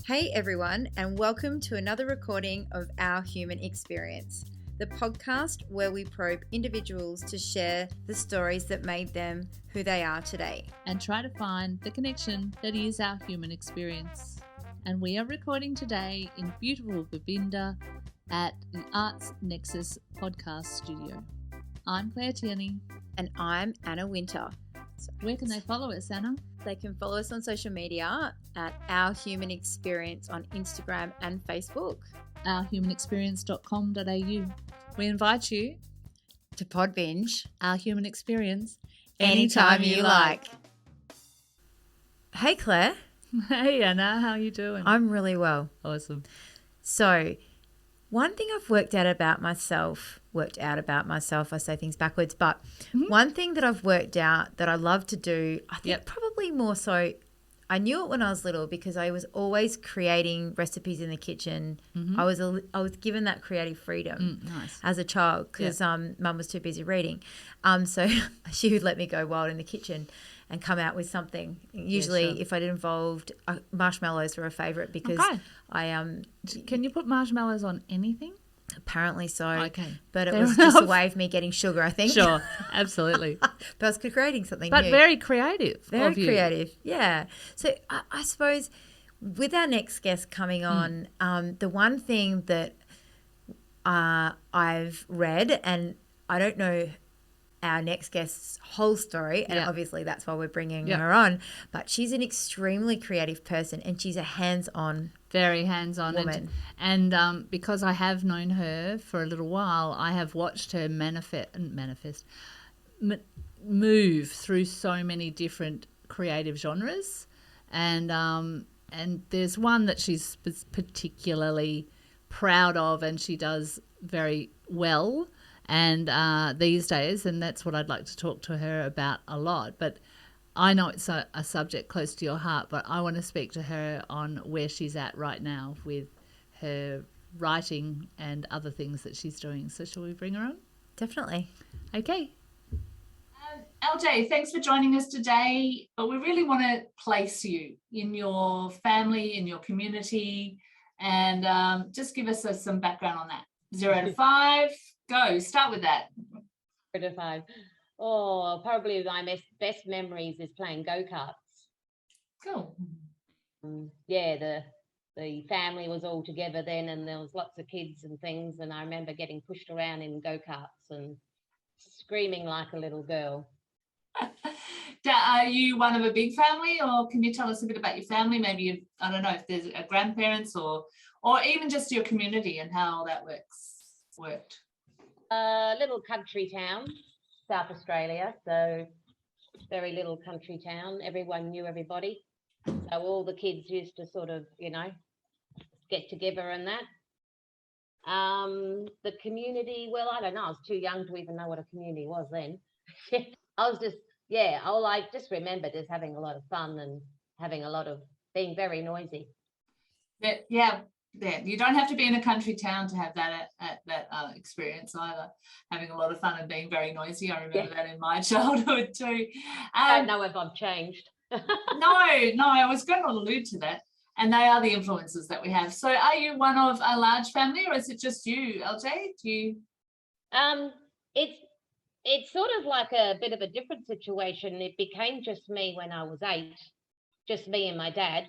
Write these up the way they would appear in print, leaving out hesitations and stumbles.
Hey everyone, and welcome to another recording of Our Human Experience, the podcast where we probe individuals to share the stories that made them who they are today. And try to find the connection that is our human experience. And we are recording today in beautiful Govinda at the Arts Nexus podcast studio. I'm Claire Tierney. And I'm Anna Winter. So where can they follow us, Anna? They can follow us on social media at Our Human Experience on Instagram and Facebook. ourhumanexperience.com.au. We invite you to pod binge Our Human Experience anytime you like. Hey Claire. Hey Anna, how are you doing? I'm really well. Awesome. So, one thing I've worked out about myself, I say things backwards, but one thing that I've worked out that I love to do, I think probably more so, I knew it when I was little because I was always creating recipes in the kitchen. I was given that creative freedom as a child because Mum was too busy reading. So she would let me go wild in the kitchen and come out with something. Usually if it involved marshmallows were a favourite because I Can you put marshmallows on anything? Apparently so. Okay. But it was just a way of me getting sugar, I think. Sure, absolutely. But I was creating something new. But very creative. Very creative, yeah. So I suppose with our next guest coming on, the one thing that I've read, and I don't know our next guest's whole story, and obviously that's why we're bringing her on, but she's an extremely creative person and she's a hands-on very hands-on woman. And because I have known her for a little while, I have watched her move through so many different creative genres, and there's one that she's particularly proud of and she does very well and these days, and that's what I'd like to talk to her about a lot. But I know it's a subject close to your heart, but I want to speak to her on where she's at right now with her writing and other things that she's doing. So shall we bring her on? Definitely. Okay. LJ, thanks for joining us today. But we really want to place you in your family, in your community, and just give us some background on that. 0 to 5. Go, start with that. 0 to 5. Oh, probably my best memories is playing go-karts. Cool. The family was all together then and there was lots of kids and things, and I remember getting pushed around in go-karts and screaming like a little girl. Are you one of a big family, or can you tell us a bit about your family? Maybe, I don't know if there's a grandparents or even just your community and how that worked. A little country town, South Australia, so very little country town. Everyone knew everybody, so all the kids used to sort of, get together and that. The community, well, I don't know, I was too young to even know what a community was then. I just remember just having a lot of fun and being very noisy. Yeah. You don't have to be in a country town to have that experience either, having a lot of fun and being very noisy. I remember that in my childhood too. I don't know if I've changed. No, I was going to allude to that, and they are the influences that we have. So are you one of a large family, or is it just you, LJ? Do you? It's sort of like a bit of a different situation. It became just me when I was 8, just me and my dad.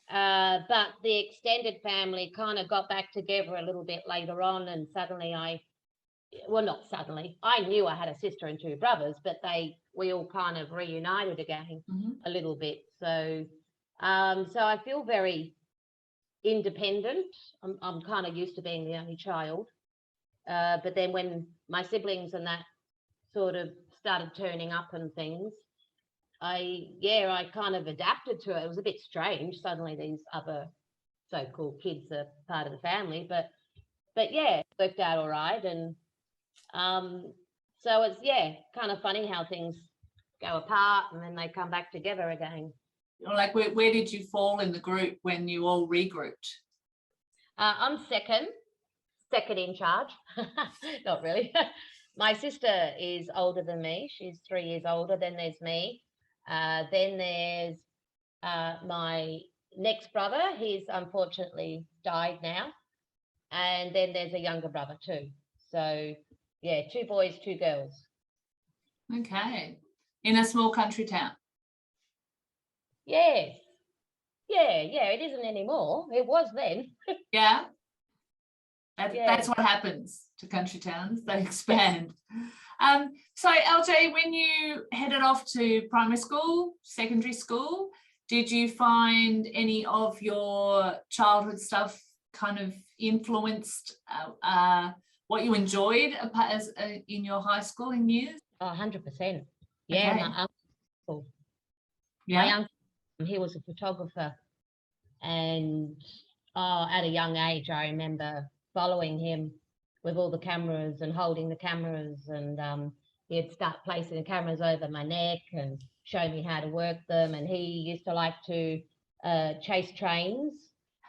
But the extended family kind of got back together a little bit later on, and suddenly I knew I had a sister and 2 brothers, but we all kind of reunited again a little bit. So I feel very independent. I'm kind of used to being the only child. But then when my siblings and that sort of started turning up and things, I kind of adapted to it. It was a bit strange. Suddenly these other so-called kids are part of the family, but it worked out all right. And so it's kind of funny how things go apart and then they come back together again. Like where did you fall in the group when you all regrouped? I'm second in charge. Not really. My sister is older than me. She's 3 years older. Then there's me. Then there's my next brother, he's unfortunately died now. And then there's a younger brother too. So, yeah, 2 boys, 2 girls. Okay. In a small country town. Yes. Yeah, it isn't anymore. It was then. Yeah. That's what happens to country towns. They expand. So, LJ, when you headed off to primary school, secondary school, did you find any of your childhood stuff kind of influenced what you enjoyed in your high schooling years? 100%. Yeah, Okay. my uncle. Yeah. My uncle, he was a photographer. And at a young age, I remember following him with all the cameras and holding the cameras, and he'd start placing the cameras over my neck and show me how to work them. And he used to like to chase trains.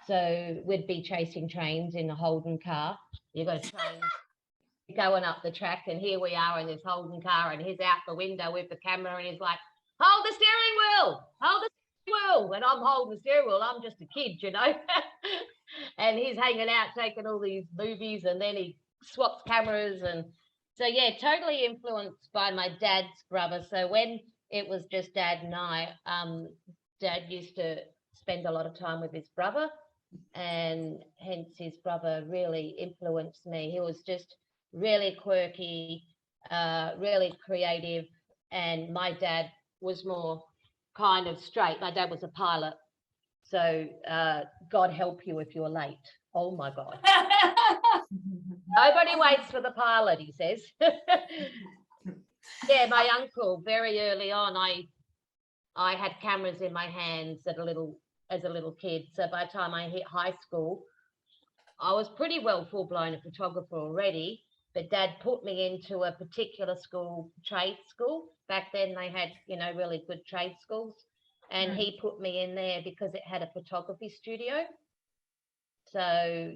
So we'd be chasing trains in a Holden car. You've got a train going up the track, and here we are in this Holden car, and he's out the window with the camera, and he's like, hold the steering wheel, hold the steering wheel. And I'm holding the steering wheel. I'm just a kid, you know. And he's hanging out, taking all these movies, and then he swaps cameras. And so, yeah, totally influenced by my dad's brother. So when it was just Dad and I, Dad used to spend a lot of time with his brother, and hence his brother really influenced me. He was just really quirky, really creative, and my dad was more kind of straight. My dad was a pilot, so God help you if you're late. Oh my God. Nobody waits for the pilot, he says. Yeah, my uncle, very early on, I had cameras in my hands as a little kid. So by the time I hit high school, I was pretty well full-blown a photographer already, but Dad put me into a particular school, trade school. Back then they had, really good trade schools. And he put me in there because it had a photography studio. So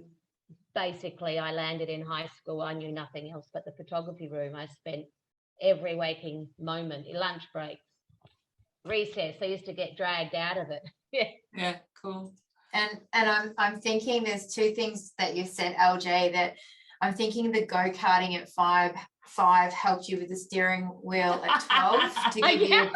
basically I landed in high school. I knew nothing else but the photography room. I spent every waking moment, lunch breaks, recess. I used to get dragged out of it. Yeah, cool. And I'm thinking there's 2 things that you said, LJ, that I'm thinking the go-karting at five helped you with the steering wheel at 12 to give you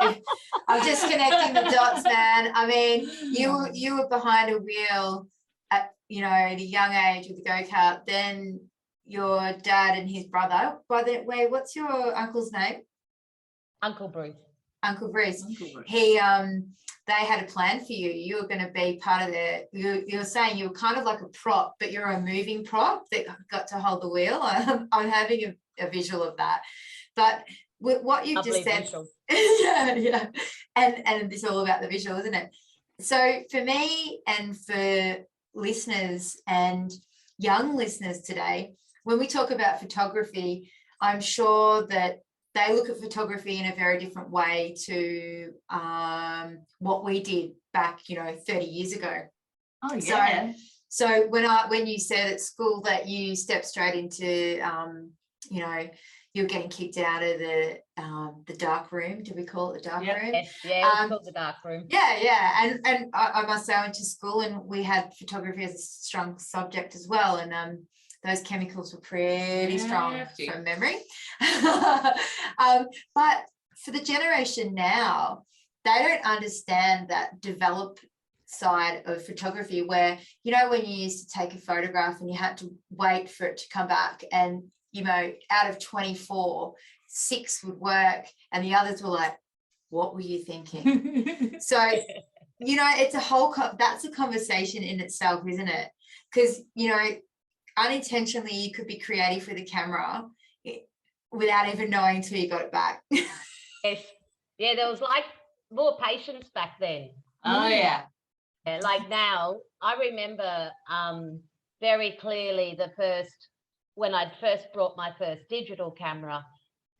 I'm just connecting the dots, man. I mean, you were behind a wheel at a young age with the go-kart. Then your dad and his brother. By the way, what's your uncle's name? Uncle Bruce. Uncle Bruce. He they had a plan for you. You were going to be part of you were saying you were kind of like a prop, but you're a moving prop that got to hold the wheel. I'm having a visual of that. But with what you've just said, yeah. And it's all about the visual, isn't it? So for me and for listeners and young listeners today, when we talk about photography, I'm sure that they look at photography in a very different way to what we did back, 30 years ago. Oh, yeah. So when you said at school that you stepped straight into, you were getting kicked out of the dark room. Do we call it the dark room? Yeah, it's called the dark room. Yeah. And I must say I went to school and we had photography as a strong subject as well. And those chemicals were pretty strong from memory. But for the generation now, they don't understand that develop side of photography where, when you used to take a photograph and you had to wait for it to come back and, out of 24, 6 would work and the others were like, what were you thinking? So, it's that's a conversation in itself, isn't it? Because, unintentionally you could be creative with a camera without even knowing until you got it back. Yes. Yeah, there was like more patience back then. Oh yeah. Like now, I remember very clearly when I'd first brought my first digital camera,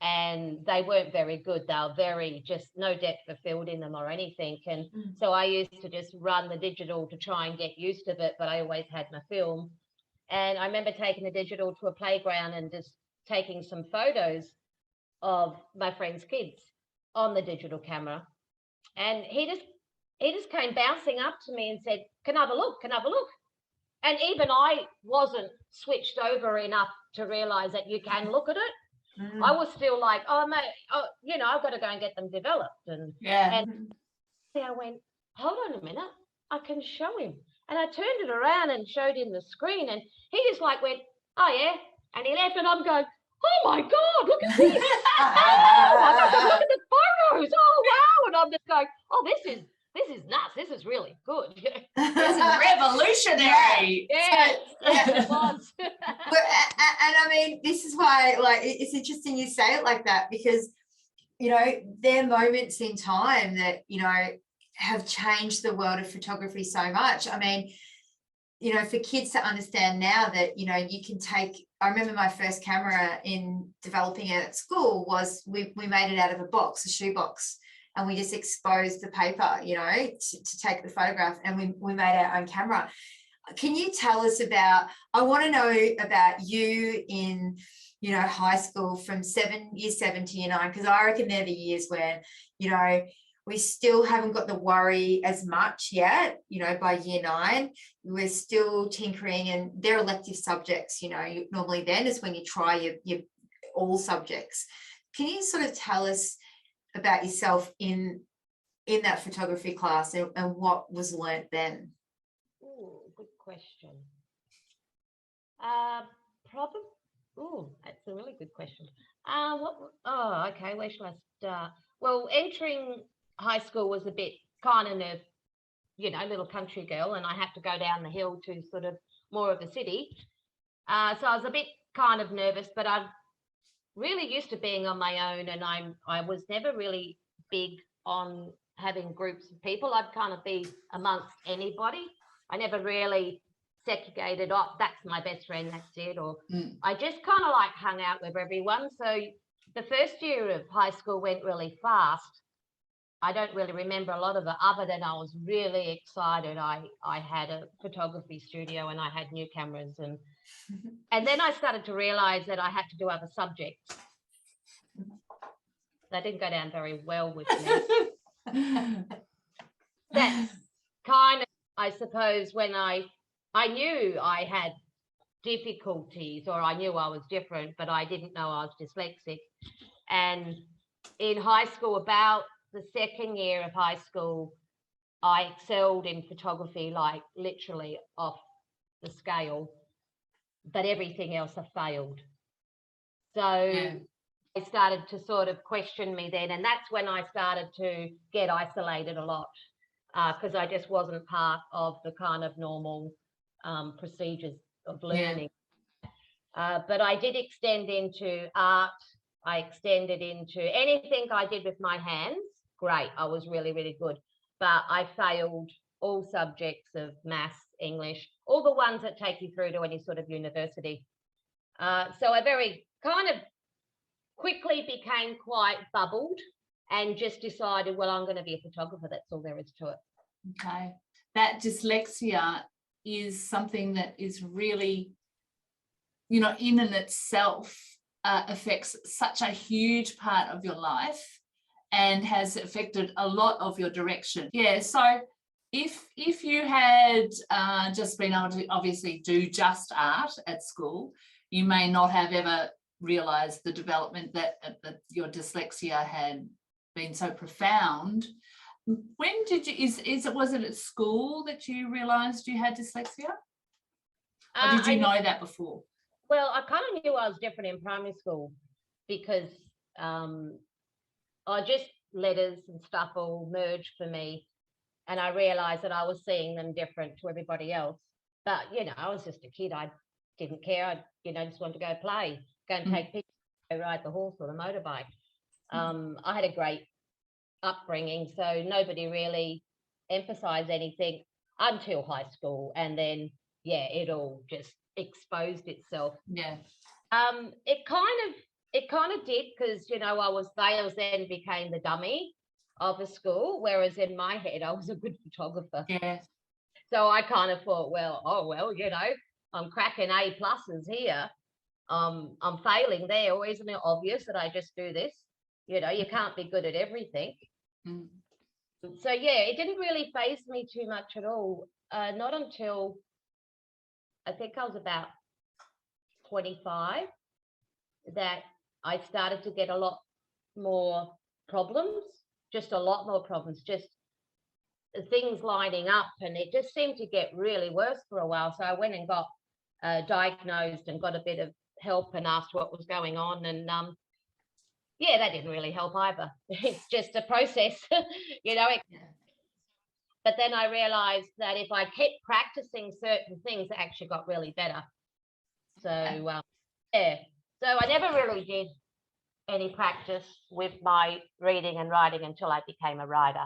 and they weren't very good. They were very just no depth of field in them or anything. And so I used to just run the digital to try and get used to it, but I always had my film. And I remember taking the digital to a playground and just taking some photos of my friend's kids on the digital camera. And he just he just came bouncing up to me and said, can I have a look? Can I have a look? And even I wasn't switched over enough to realise that you can look at it. I was still like, oh, mate, I've got to go and get them developed. And I went, hold on a minute, I can show him. And I turned it around and showed him the screen, and he just like went, oh, yeah. And he left, and I'm going, oh, my God, look at this. Oh, my God, look at the photos. Oh, wow. And I'm just going, oh, this is nuts. This is really good. This is revolutionary. Yes, it was. And I mean, this is why, like, it's interesting you say it like that, because, you know, there are moments in time that, you know, have changed the world of photography so much. I mean, you know, for kids to understand now that, you know, you can take, I remember my first camera in developing it at school was we made it out of a box, a shoe box. And we just exposed the paper, you know, to take the photograph, and we made our own camera. Can you tell us about, I want to know about you in, you know, high school from year 7 to year 9, because I reckon they're the years when, you know, we still haven't got the worry as much yet, you know, by year 9, we're still tinkering, and they're elective subjects, you know, normally then is when you try your all subjects. Can you sort of tell us about yourself in that photography class, and what was learnt then? Ooh, good question. That's a really good question. Okay, where shall I start? Well, entering high school was a bit kind of, you know, little country girl, and I had to go down the hill to sort of more of a city. So I was a bit kind of nervous, but I'm really used to being on my own, and I was never really big on having groups of people. I'd kind of be amongst anybody. I never really segregated, oh, that's my best friend, that's it. Or I just kind of like hung out with everyone. So the first year of high school went really fast. I don't really remember a lot of it, other than I was really excited. I had a photography studio, and I had new cameras, and then I started to realise that I had to do other subjects. That didn't go down very well with me. That's kind of, I suppose, when I knew I had difficulties, or I knew I was different, but I didn't know I was dyslexic. And in high school, about the second year of high school, I excelled in photography, like literally off the scale, but everything else I failed. So they started to sort of question me then, and that's when I started to get isolated a lot, because I just wasn't part of the kind of normal procedures of learning. But I did extend into art. I extended into anything I did with my hands. Great, I was really, really good. But I failed all subjects of maths, English, all the ones that take you through to any sort of university. So I very kind of quickly became quite bubbled, and just decided, well, I'm going to be a photographer. That's all there is to it. Okay. That dyslexia is something that is really, you know, in and itself affects such a huge part of your life, and has affected a lot of your direction. Yeah, so if you had just been able to obviously do just art at school, you may not have ever realised the development that your dyslexia had been so profound. When did you, was it at school that you realised you had dyslexia? Or did you know that before? Well, I kind of knew I was different in primary school, because I just letters and stuff all merged for me, and I realised that I was seeing them different to everybody else. But, you know, I was just a kid. I didn't care. I, just wanted to go play, go and take pictures, go ride the horse or the motorbike. I had a great upbringing, so nobody really emphasised anything until high school, and then it all just exposed itself. It kind of did, because I was then became the dummy of a school, whereas in my head I was a good photographer. So I kind of thought, I'm cracking A pluses here. I'm failing there, or isn't it obvious that I just do this? You can't be good at everything. So yeah, it didn't really faze me too much at all. Not until I think I was about 25 that I started to get a lot more problems, just a lot more problems, just things lining up, and it just seemed to get really worse for a while. So I went and got diagnosed and got a bit of help and asked what was going on, and yeah, that didn't really help either. It's just a process, you know. But then I realized that if I kept practicing certain things, it actually got really better. So yeah, so I never really did any practice with my reading and writing until I became a writer.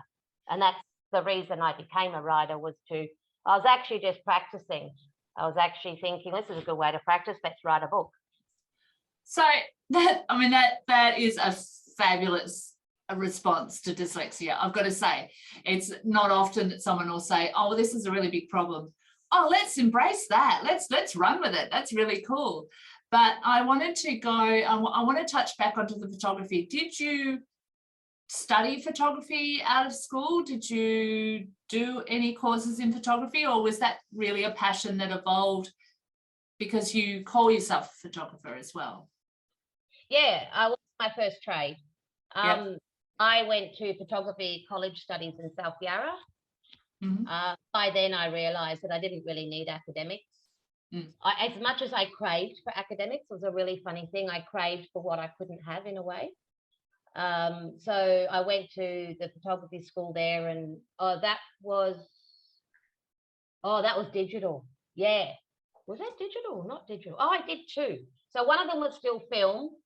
And that's the reason I became a writer, I was actually just practicing. I was actually thinking, this is a good way to practice, let's write a book. So that is a fabulous response to dyslexia. I've got to say, it's not often that someone will say, oh, well, this is a really big problem. Oh, let's embrace that. Let's run with it. That's really cool. But I wanted to I want to touch back onto the photography. Did you study photography out of school? Did you do any courses in photography, or was that really a passion that evolved because you call yourself a photographer as well? Yeah, I was my first trade. Yep. I went to photography college studies in South Yarra. Mm-hmm. By then I realised that I didn't really need academics. As much as I craved for academics, it was a really funny thing. I craved for what I couldn't have in a way. So I went to the photography school there, and that was digital. Yeah. Was that digital? Not digital. Oh, I did two. So one of them was still film,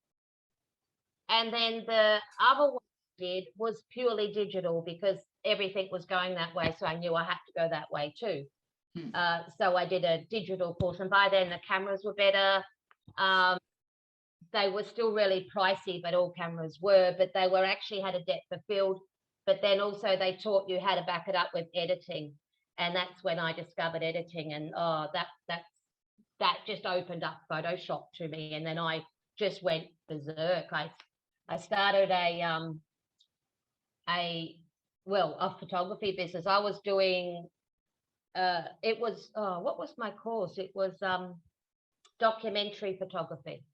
and then the other one I did was purely digital because everything was going that way. So I knew I had to go that way too. So I did a digital course, and by then the cameras were better. They were still really pricey, but all cameras were, but they were actually had a depth of field. But then also they taught you how to back it up with editing. And that's when I discovered editing, and that just opened up Photoshop to me. And then I just went berserk. I started a photography business. I was doing what was my course? It was documentary photography.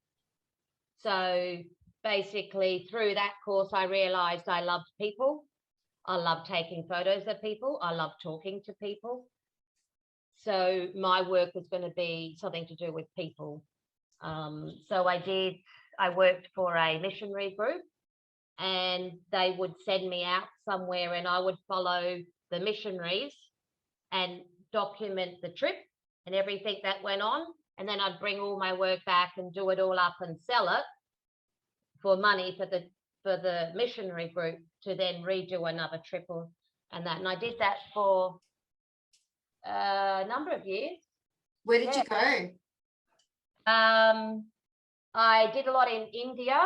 So basically through that course, I realized I loved people. I love taking photos of people. I love talking to people. So my work was going to be something to do with people. So I worked for a missionary group, and they would send me out somewhere, and I would follow the missionaries and document the trip and everything that went on. And then I'd bring all my work back and do it all up and sell it for money for the missionary group to then redo another trip and that. And I did that for a number of years. Where did you go? I did a lot in India.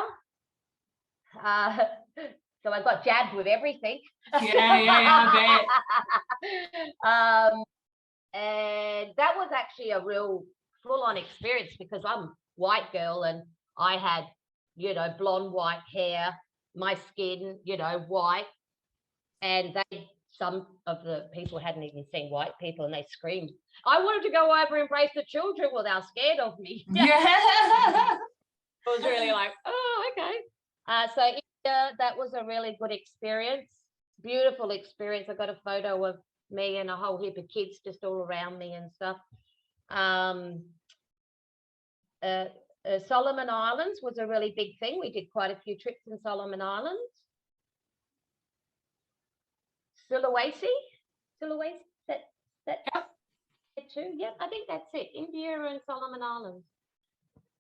So I got jabbed with everything. I bet. And that was actually a real full-on experience because I'm a white girl and I had, blonde white hair, my skin, white. And some of the people hadn't even seen white people, and they screamed, I wanted to go over and embrace the children. Well, they were scared of me. Yeah. I was really like, oh, okay. So that was a really good experience, beautiful experience. I got a photo of me and a whole heap of kids just all around me and stuff. Solomon Islands was a really big thing. We did quite a few trips in Solomon Islands. Sulawesi, that too. Yeah, I think that's it. India and Solomon Islands.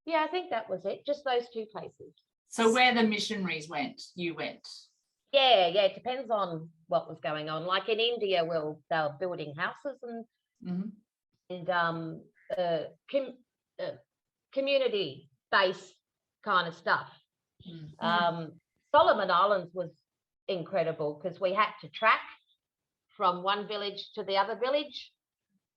Yeah, I think that was it. Just those two places. So where the missionaries went, you went? Yeah, it depends on what was going on. Like in India, they were building houses and community-based kind of stuff. Solomon Islands was incredible because we had to track from one village to the other village.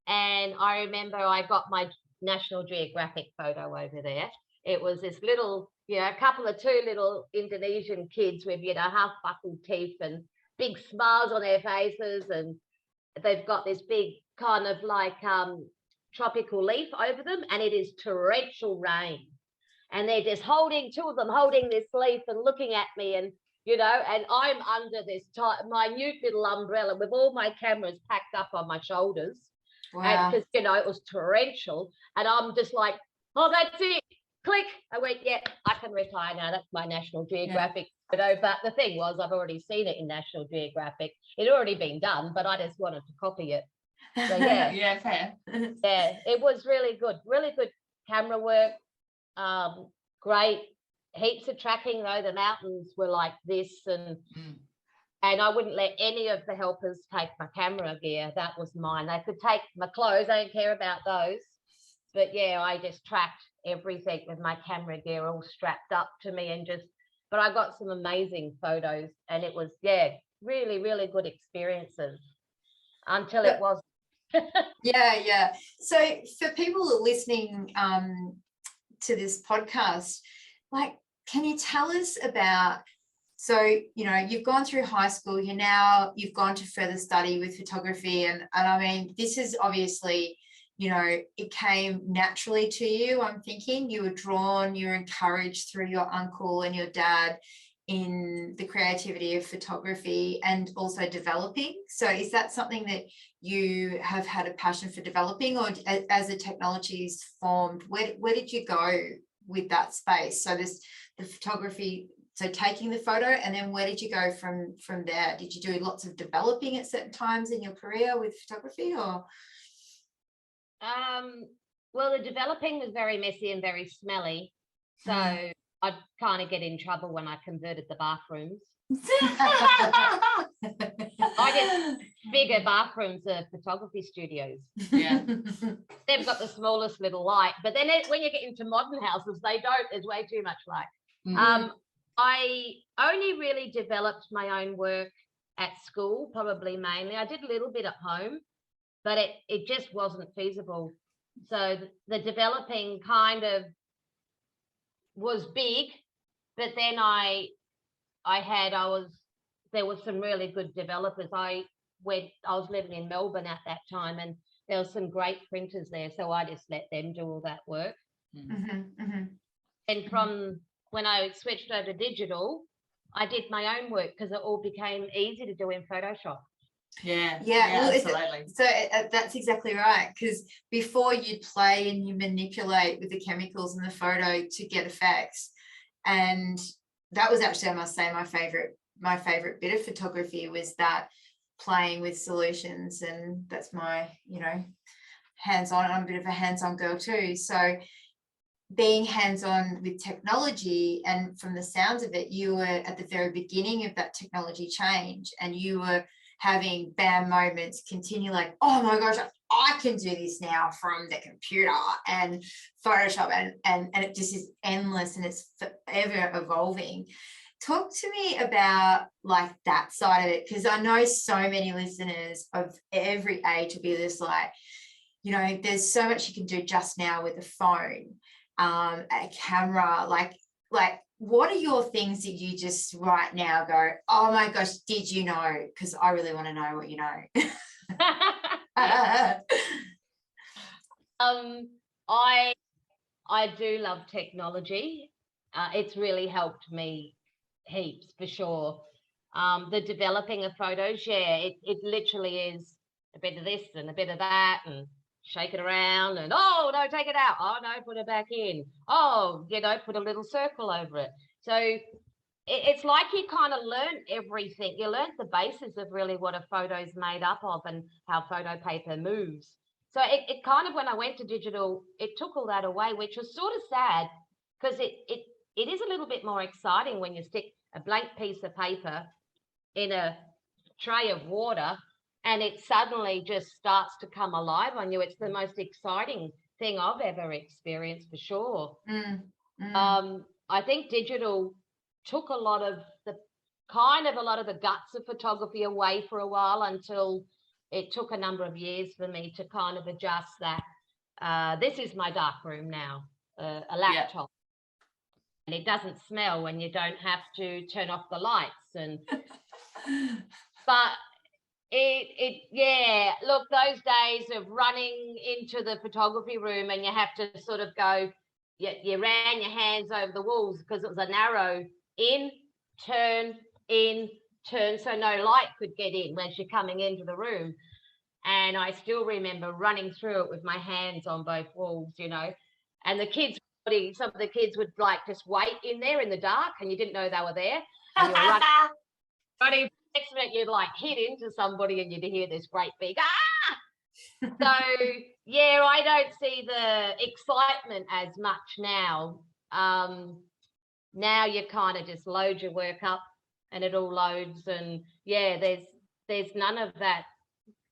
And I remember I got my National Geographic photo over there. It was this little, two little Indonesian kids with, half buckled teeth, and big smiles on their faces, and they've got this big kind of like tropical leaf over them, and it is torrential rain. And they're just two of them holding this leaf and looking at me, and and I'm under this minute little umbrella with all my cameras packed up on my shoulders. Wow. Because it was torrential, and I'm just like, oh, that's it. Click. I went, yeah, I can retire now. That's my National Geographic photo. But the thing was, I've already seen it in National Geographic. It'd already been done, but I just wanted to copy it. So yeah, yeah, fair. Yeah, it was really good camera work. Great, heaps of tracking though. The mountains were like this, and I wouldn't let any of the helpers take my camera gear. That was mine. They could take my clothes. I don't care about those. But yeah, I just tracked everything with my camera gear all strapped up to me, but I got some amazing photos, and it was, really, really good experiences until it was. Yeah. So for people listening to this podcast, like, can you tell us about, so you've gone through high school, you've gone to further study with photography, and I mean, this is obviously, it came naturally to you. I'm thinking you were drawn, you were encouraged through your uncle and your dad in the creativity of photography and also developing. So is that something that you have had a passion for developing, or as the technology's formed, where did you go with that space? So the photography, so taking the photo, and then where did you go from there? Did you do lots of developing at certain times in your career with photography, or? Well, the developing was very messy and very smelly, so I'd kind of get in trouble when I converted the bathrooms. I just bigger bathrooms are photography studios. Yeah. They've got the smallest little light, but then when you get into modern houses, they don't. There's way too much light. Mm-hmm. I only really developed my own work at school, probably mainly. I did a little bit at home, but it just wasn't feasible. So the developing kind of was big, but then there was some really good developers. I was living in Melbourne at that time, and there were some great printers there, so I just let them do all that work. Mm-hmm, mm-hmm. And from when I switched over to digital, I did my own work because it all became easy to do in Photoshop. Yeah, well, absolutely. So that's exactly right, because before you play and you manipulate with the chemicals in the photo to get effects, and that was actually, I must say, my favorite bit of photography was that playing with solutions, and that's my hands-on. I'm a bit of a hands-on girl too, so being hands-on with technology, and from the sounds of it, you were at the very beginning of that technology change, and you were having bam moments continue, like, oh my gosh, I can do this now from the computer and Photoshop, and it just is endless, and it's forever evolving. Talk to me about like that side of it, because I know so many listeners of every age will be just like, there's so much you can do just now with a phone, a camera, like what are your things that you just right now go, oh my gosh, did you know? Because I really want to know what you know. I do love technology. It's really helped me heaps, for sure. The developing of photos, it literally is a bit of this and a bit of that, and shake it around, and oh no, take it out, oh no, put it back in, oh put a little circle over it. So it's like you kind of learn everything. You learn the basis of really what a photo is made up of and how photo paper moves. So it kind of, when I went to digital, it took all that away, which was sort of sad, because it is a little bit more exciting when you stick a blank piece of paper in a tray of water and it suddenly just starts to come alive on you. It's the most exciting thing I've ever experienced, for sure. I think digital took a lot of the guts of photography away for a while, until it took a number of years for me to kind of adjust that. This is my dark room now, a laptop. And it doesn't smell when you don't have to turn off the lights. And But yeah, look, those days of running into the photography room and you have to sort of go, you ran your hands over the walls because it was a narrow in, turn, so no light could get in when you're coming into the room. And I still remember running through it with my hands on both walls, you know, and the kids, some of the kids would like just wait in there in the dark and you didn't know they were there. And you're running, next minute you'd like hit into somebody and you'd hear this great big, ah! So, yeah, I don't see the excitement as much now. Now you kind of just load your work up and it all loads, and yeah, there's none of that.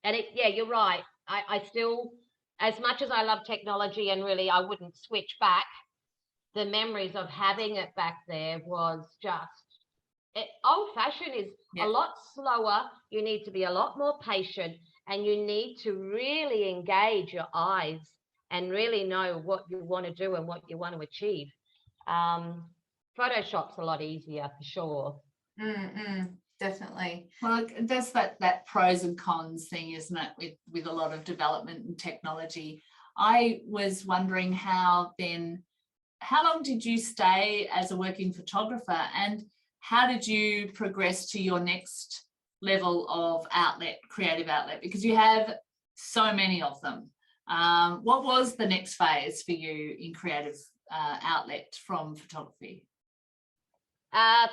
And yeah, you're right. I still, as much as I love technology and really I wouldn't switch back, the memories of having it back there was just, old-fashioned is a lot slower. You need to be a lot more patient, and you need to really engage your eyes and really know what you want to do and what you want to achieve. Photoshop's a lot easier for sure. Definitely. Well, that's that pros and cons thing, isn't it, with a lot of development and technology. I was wondering how long did you stay as a working photographer, and how did you progress to your next level of creative outlet? Because you have so many of them. What was the next phase for you in creative outlet from photography?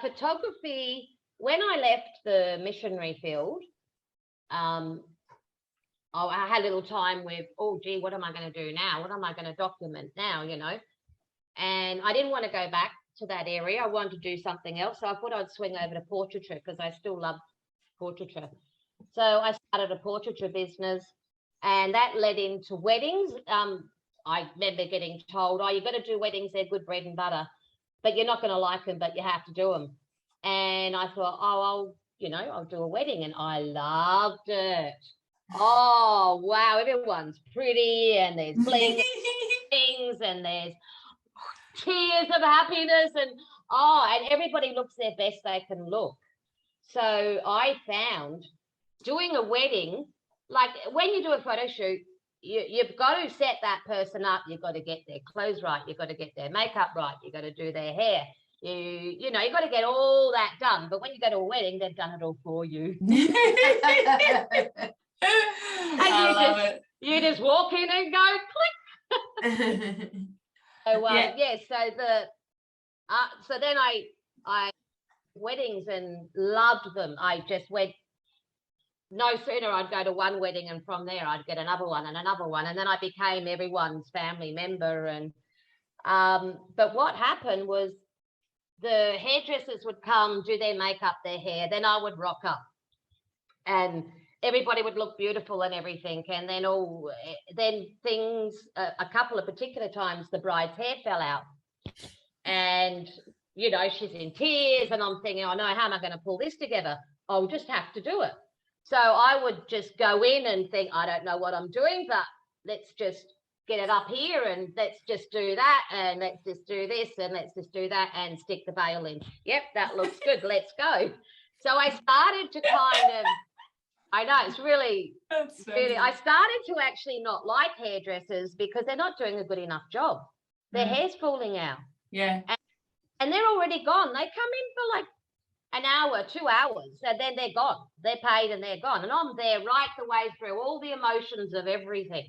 Photography, when I left the missionary field, I had a little time with, oh, gee, what am I going to do now? What am I going to document now, you know? And I didn't want to go back to that area. I wanted to do something else. So I thought I'd swing over to portraiture because I still love portraiture. So I started a portraiture business, and that led into weddings. I remember getting told, oh, you've got to do weddings. They're good bread and butter, but you're not going to like them, but you have to do them. And I thought, oh, I'll do a wedding. And I loved it. Oh, wow, everyone's pretty and there's bling things and there's tears of happiness and everybody looks their best they can look. So I found doing a wedding, like when you do a photo shoot, you've got to set that person up. You've got to get their clothes right. You've got to get their makeup right. You've got to do their hair. You've got to get all that done. But when you go to a wedding, they've done it all for you. I love it. You just walk in and go click. So then I weddings and loved them. I just went. No sooner I'd go to one wedding and from there I'd get another one and another one, and then I became everyone's family member. And but what happened was the hairdressers would come, do their makeup, their hair, then I would rock up and everybody would look beautiful and everything. And then things, a couple of particular times the bride's hair fell out and she's in tears, and I'm thinking, oh no, how am I going to pull this together? I'll just have to do it. So I would just go in and think, I don't know what I'm doing, but let's just get it up here and let's just do that and let's just do this and let's just do that and stick the veil in. Yep, that looks good. Let's go. So I started to I know, it's really, I started to actually not like hairdressers because they're not doing a good enough job. Their hair's falling out. Yeah. And they're already gone. They come in for like an hour, 2 hours, and then they're gone. They're paid and they're gone. And I'm there right the way through all the emotions of everything.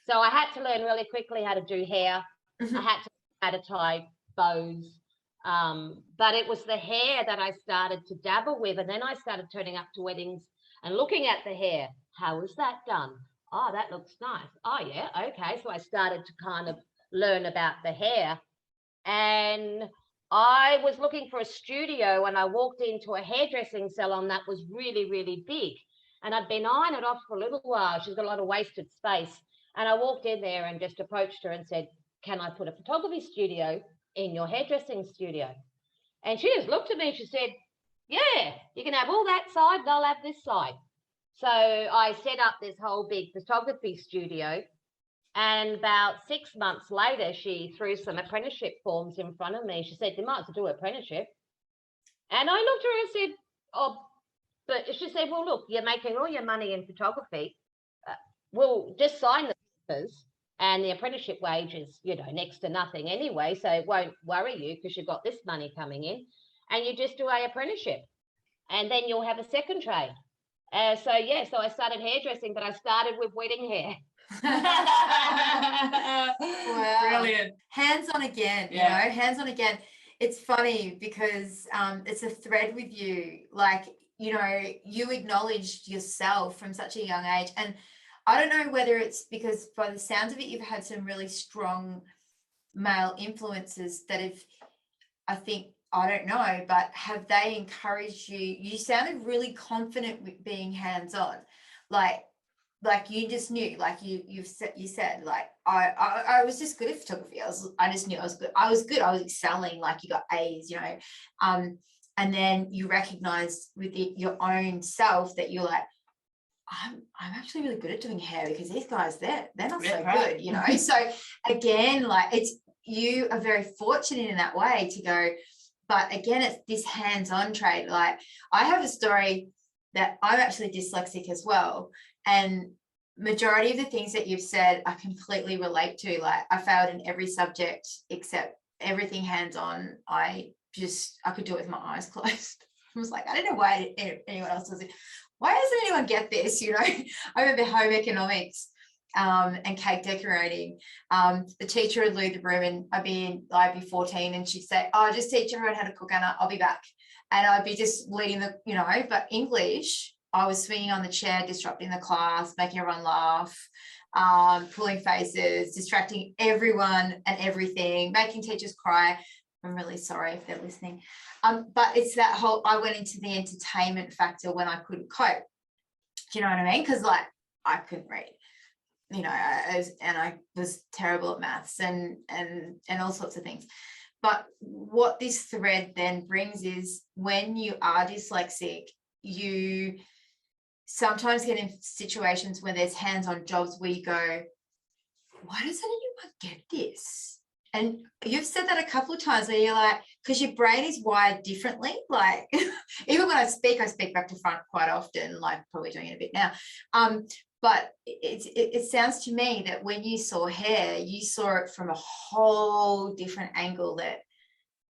So I had to learn really quickly how to do hair. I had to learn how to tie bows. But it was the hair that I started to dabble with. And then I started turning up to weddings and looking at the hair. How was that done? Oh, that looks nice. Oh, yeah, okay. So I started to kind of learn about the hair. And I was looking for a studio and I walked into a hairdressing salon that was really, really big. And I'd been eyeing it off for a little while. She's got a lot of wasted space. And I walked in there and just approached her and said, can I put a photography studio in your hairdressing studio? And she just looked at me and she said, yeah, you can have all that side and I'll have this side. So I set up this whole big photography studio. And about 6 months later, she threw some apprenticeship forms in front of me. She said, you might as well do an apprenticeship. And I looked at her and said, oh, But she said, well, look, you're making all your money in photography. We'll just sign the papers, and the apprenticeship wage is, next to nothing anyway, so it won't worry you because you've got this money coming in, and you just do a apprenticeship, and then you'll have a second trade. So I started hairdressing, but I started with wedding hair. Wow. Brilliant. Hands on again, hands on again. It's funny because it's a thread with you. Like, you acknowledged yourself from such a young age. And I don't know whether it's because by the sounds of it, you've had some really strong male influences that I don't know, but have they encouraged you? You sounded really confident with being hands-on. Like you just knew, like you said, like I was just good at photography. I just knew I was good. I was excelling, like you got A's, and then you recognized with your own self that you're like, I'm actually really good at doing hair because these guys, they're not so good, So again, like you are very fortunate in that way to go, but again, it's this hands-on trade. Like I have a story that I'm actually dyslexic as well. And majority of the things that you've said I completely relate to. Like I failed in every subject except everything hands-on. I could do it with my eyes closed. I was like, I don't know why anyone else does it. Why doesn't anyone get this? I remember home economics and cake decorating. The teacher would leave the room and I'd be 14 and she'd say, oh, just teach everyone how to cook, Anna, I'll be back. And I'd be just leading but English, I was swinging on the chair, disrupting the class, making everyone laugh, pulling faces, distracting everyone and everything, making teachers cry. I'm really sorry if they're listening. But it's that whole, I went into the entertainment factor when I couldn't cope. Do you know what I mean? Because like I couldn't read, I was terrible at maths and all sorts of things. But what this thread then brings is when you are dyslexic, you sometimes get in situations where there's hands-on jobs where you go, why doesn't anyone get this? And you've said that a couple of times where you're like, because your brain is wired differently. Like even when I speak back to front quite often, like probably doing it a bit now. But it sounds to me that when you saw hair, you saw it from a whole different angle that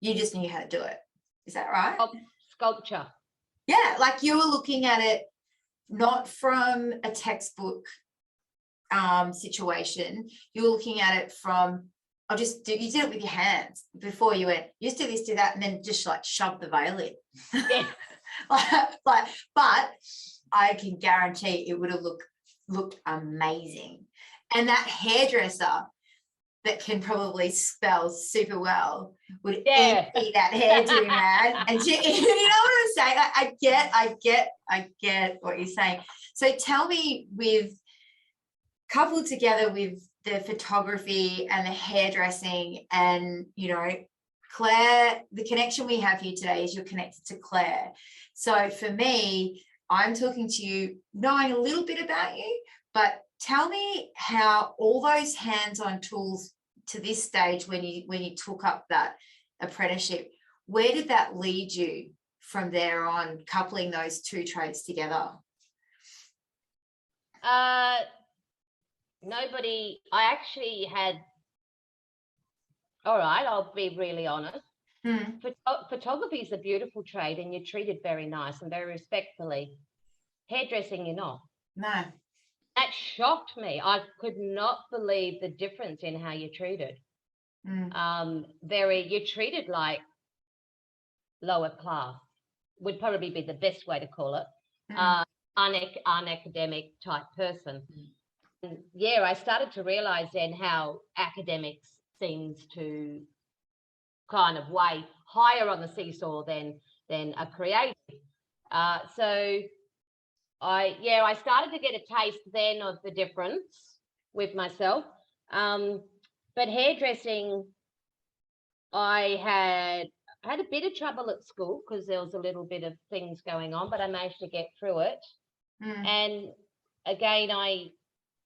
you just knew how to do it. Is that right? Sculpture. Yeah, like you were looking at it not from a textbook situation. You were looking at it from, you did it with your hands before you went, you just do this, do that, and then just like shove the veil in. Yeah. But I can guarantee it would have looked amazing. And that hairdresser that can probably spell super well would empty that hairdo, man. And you know what I'm saying? I get what you're saying. So tell me, with coupled together with the photography and the hairdressing and, Claire, the connection we have here today is you're connected to Claire. So for me, I'm talking to you knowing a little bit about you, but tell me how all those hands-on tools to this stage when you took up that apprenticeship, where did that lead you from there on, coupling those two trades together? Nobody, I actually had, all right, I'll be really honest. Photography is a beautiful trade and you're treated very nice and very respectfully. Hairdressing, you're not. No. That shocked me. I could not believe the difference in how you're treated. You're treated like lower class, would probably be the best way to call it. Unacademic type person. And I started to realize then how academics seems to kind of weigh higher on the seesaw than a creative. So I started to get a taste then of the difference with myself. But hairdressing, I had a bit of trouble at school because there was a little bit of things going on, but I managed to get through it. And again,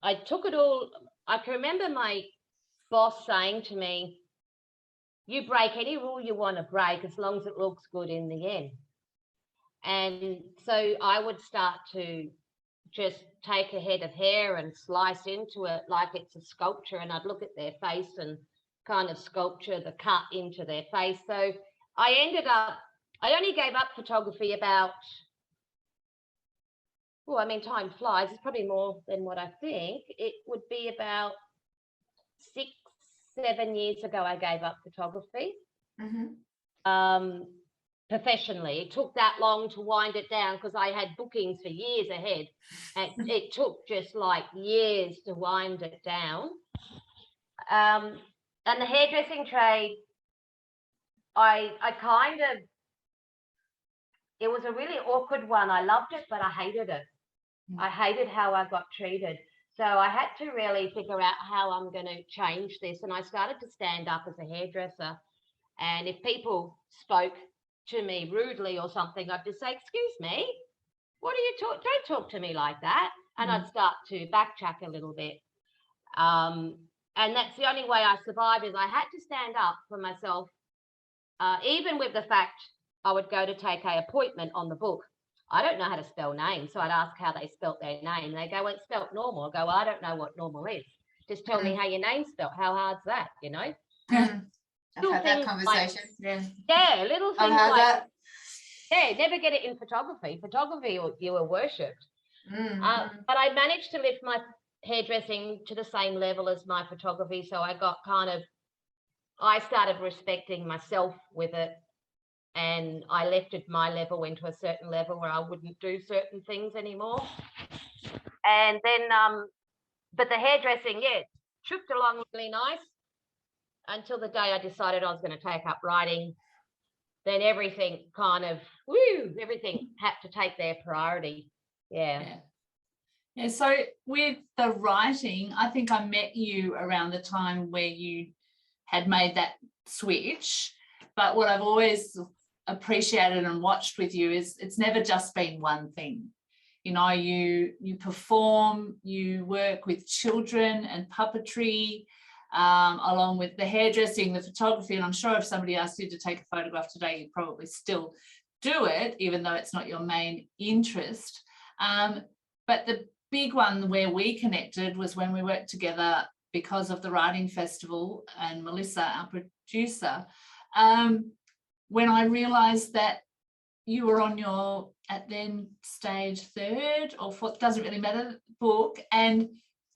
I took it all. I can remember my boss saying to me, you break any rule you want to break as long as it looks good in the end. And so I would start to just take a head of hair and slice into it like it's a sculpture, and I'd look at their face and kind of sculpture the cut into their face. So I only gave up photography about, time flies. It's probably more than what I think. It would be about 6-7 years ago I gave up photography. Professionally. It took that long to wind it down because I had bookings for years ahead, and it took just like years to wind it down. And the hairdressing trade, it was a really awkward one. I loved it, but I hated it. I hated how I got treated. So I had to really figure out how I'm going to change this. And I started to stand up as a hairdresser. And if people spoke to me rudely or something, I'd just say, "Excuse me, what are you talking? Don't talk to me like that." And I'd start to backtrack a little bit. And that's the only way I survived, is I had to stand up for myself, even with the fact I would go to take an appointment on the book. I don't know how to spell names, so I'd ask how they spelt their name. They go, "Well, it's spelt normal." I go, "Well, I don't know what normal is. Just tell me how your name's spelt. How hard's that, you know?" I've had that conversation. Yeah, little things like that. Yeah, never get it in photography. Photography, you were worshipped. But I managed to lift my hairdressing to the same level as my photography. So I started respecting myself with it, and I lifted my level into a certain level where I wouldn't do certain things anymore. And then, but the hairdressing, chucked along really nice until the day I decided I was going to take up writing. Then everything everything had to take their priority. Yeah. So with the writing, I think I met you around the time where you had made that switch. But what I've always appreciated and watched with you is it's never just been one thing. You know, you perform, you work with children and puppetry, along with the hairdressing, the photography. And I'm sure if somebody asked you to take a photograph today, you'd probably still do it, even though it's not your main interest. But the big one where we connected was when we worked together because of the Writing Festival, and Melissa, our producer, when I realised that you were on your, at then stage 3rd or 4th, doesn't really matter, book, and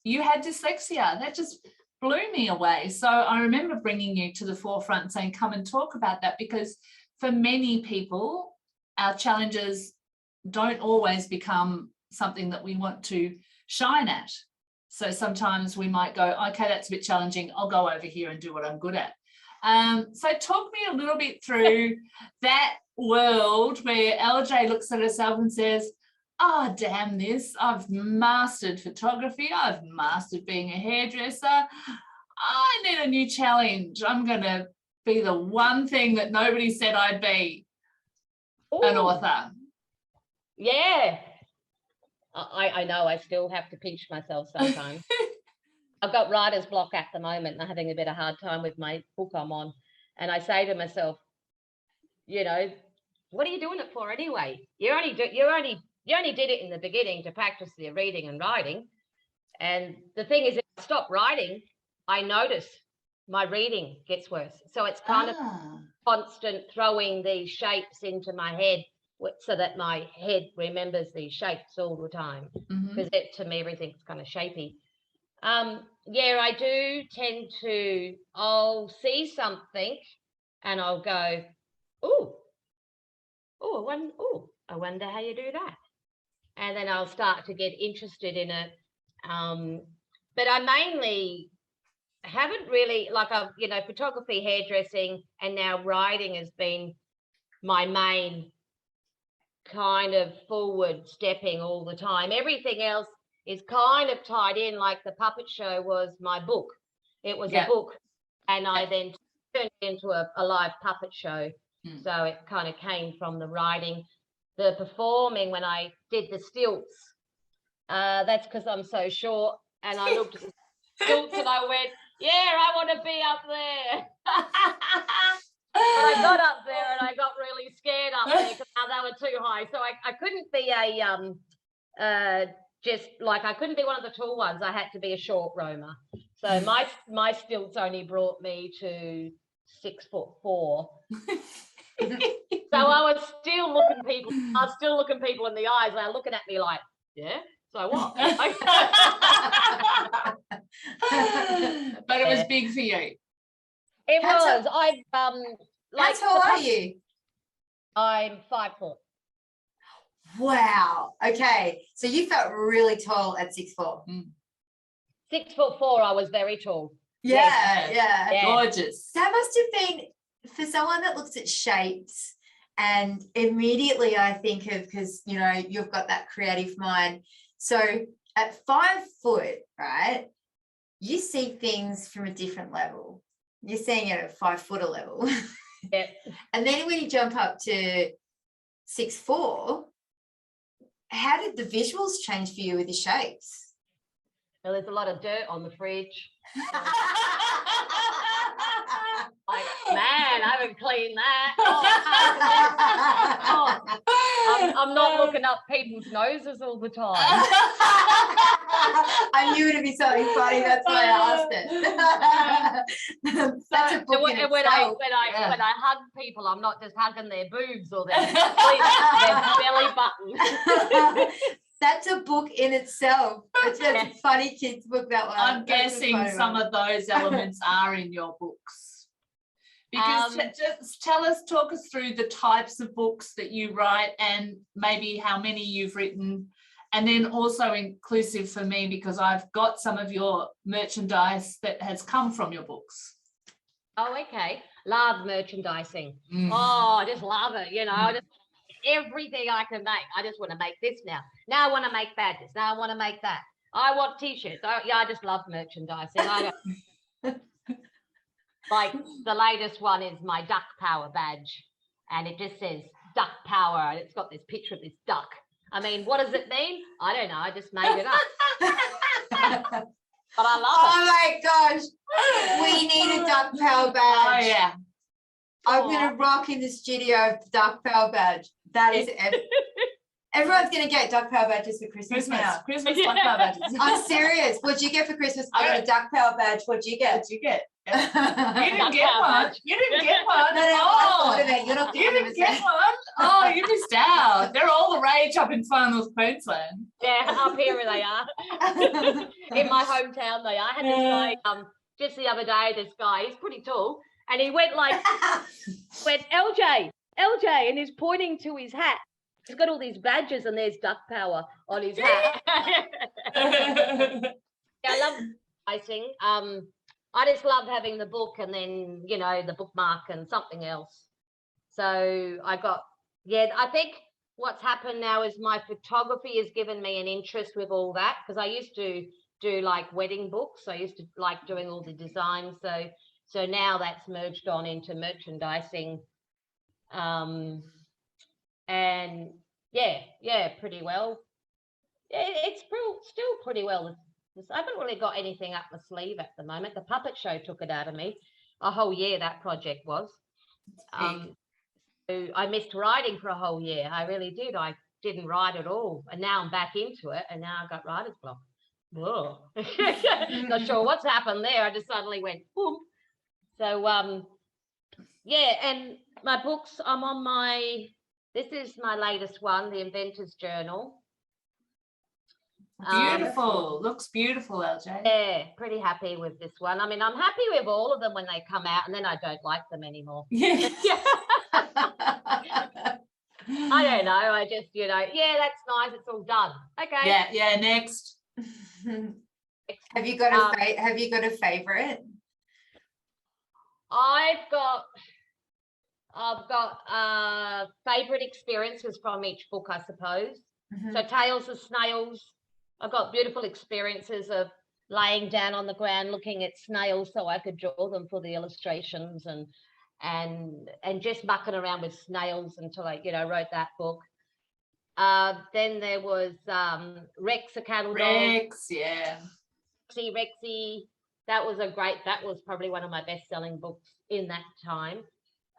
you had dyslexia. That just blew me away. So I remember bringing you to the forefront and saying, come and talk about that, because for many people, our challenges don't always become something that we want to shine at. So sometimes we might go, okay, that's a bit challenging. I'll go over here and do what I'm good at. So talk me a little bit through that world where LJ looks at herself and says, oh, damn this, I've mastered photography, I've mastered being a hairdresser, I need a new challenge. I'm going to be the one thing that nobody said I'd be. Ooh. An author. Yeah. I know I still have to pinch myself sometimes. I've got writer's block at the moment, and I'm having a bit of a hard time with my book I'm on. And I say to myself, you know, what are you doing it for anyway? You only did it in the beginning to practice the reading and writing. And the thing is, if I stop writing, I notice my reading gets worse. So it's kind of constant throwing these shapes into my head so that my head remembers these shapes all the time. Because to me, everything's kind of shapy. I do tend to, I'll see something and I'll go, I wonder how you do that. And then I'll start to get interested in it. But I mainly haven't really, photography, hairdressing, and now writing has been my main kind of forward stepping all the time. Everything else is kind of tied in, like the puppet show was my book. It was a book, and I then turned it into a live puppet show. So it kind of came from the writing. The performing, when I did the stilts, that's because I'm so short, and I looked at the stilts and I went, yeah, I want to be up there. I got up there and I got really scared up there because they were too high. So I couldn't be I couldn't be one of the tall ones. I had to be a short roamer. So my stilts only brought me to 6'4". So I was still looking people in the eyes. They're looking at me like, yeah. So what? But it was big for you. It was. How tall are you? I'm 5 foot. Wow. Okay. So you felt really tall at 6'4". 6'4", I was very tall. Yeah. Gorgeous. That must have been, for someone that looks at shapes, and immediately I think of, because, you know, you've got that creative mind. So at 5 foot, right, you see things from a different level. You're seeing it at 5 footer level. Yep. And then when you jump up to 6'4", how did the visuals change for you with the shapes? Well, there's a lot of dirt on the fridge. Like, man, I haven't cleaned that. I'm not looking up people's noses all the time. I knew it'd be something funny. That's why I asked it. That's a book in when itself. I hug people, I'm not just hugging their boobs or their belly button. That's a book in itself. It's a funny kids book, that one. I'm guessing some of those elements are in your books. Because just talk us through the types of books that you write and maybe how many you've written, and then also inclusive for me because I've got some of your merchandise that has come from your books. Oh, okay. Love merchandising. Oh, I just love it. You know, I just everything I can make. I just want to make this now. Now I want to make badges. Now I want to make that. I want t-shirts. I just love merchandising. Like the latest one is my duck power badge, and it just says duck power, and it's got this picture of this duck. I mean, what does it mean? I don't know. I just made it up. But I love it. Oh my gosh. We need a duck power badge. Oh, yeah. I'm going to rock in the studio the duck power badge. That is everyone's going to get duck power badges for Christmas. Christmas duck power badges. I'm serious. What'd you get for Christmas? I got a duck power badge. What'd you get? You didn't get one. You didn't get one. No, you're not you didn't get one. Oh, you missed out. They're all the rage up in far north Queensland. Yeah, up here they are. In my hometown they are. I had this guy just the other day, this guy, he's pretty tall, and he went LJ, and he's pointing to his hat. He's got all these badges and there's duck power on his hat. Yeah, I love writing. I just love having the book and then, you know, the bookmark and something else. So I think what's happened now is my photography has given me an interest with all that, because I used to do like wedding books. I used to like doing all the designs. So now that's merged on into merchandising. And yeah, pretty well. It's still pretty well. I haven't really got anything up my sleeve at the moment. The puppet show took it out of me. A whole year that project was. So I missed writing for a whole year. I really did. I didn't write at all. And now I'm back into it, and now I've got writer's block. Whoa. Not sure what's happened there. I just suddenly went boom. So and my books, I'm on this is my latest one, The Inventor's Journal. Beautiful. Looks beautiful, LJ. Yeah, pretty happy with this one. I mean, I'm happy with all of them when they come out, and then I don't like them anymore. Yeah. I don't know. I just, that's nice. It's all done. Okay. Yeah. Next. Have you got a favorite? I've got favorite experiences from each book, I suppose. Mm-hmm. So Tales of Snails. I've got beautiful experiences of laying down on the ground looking at snails so I could draw them for the illustrations, and just mucking around with snails until I wrote that book. Then there was Rex, a cattle dog. Rex, yeah. Rexy. That was probably one of my best-selling books in that time.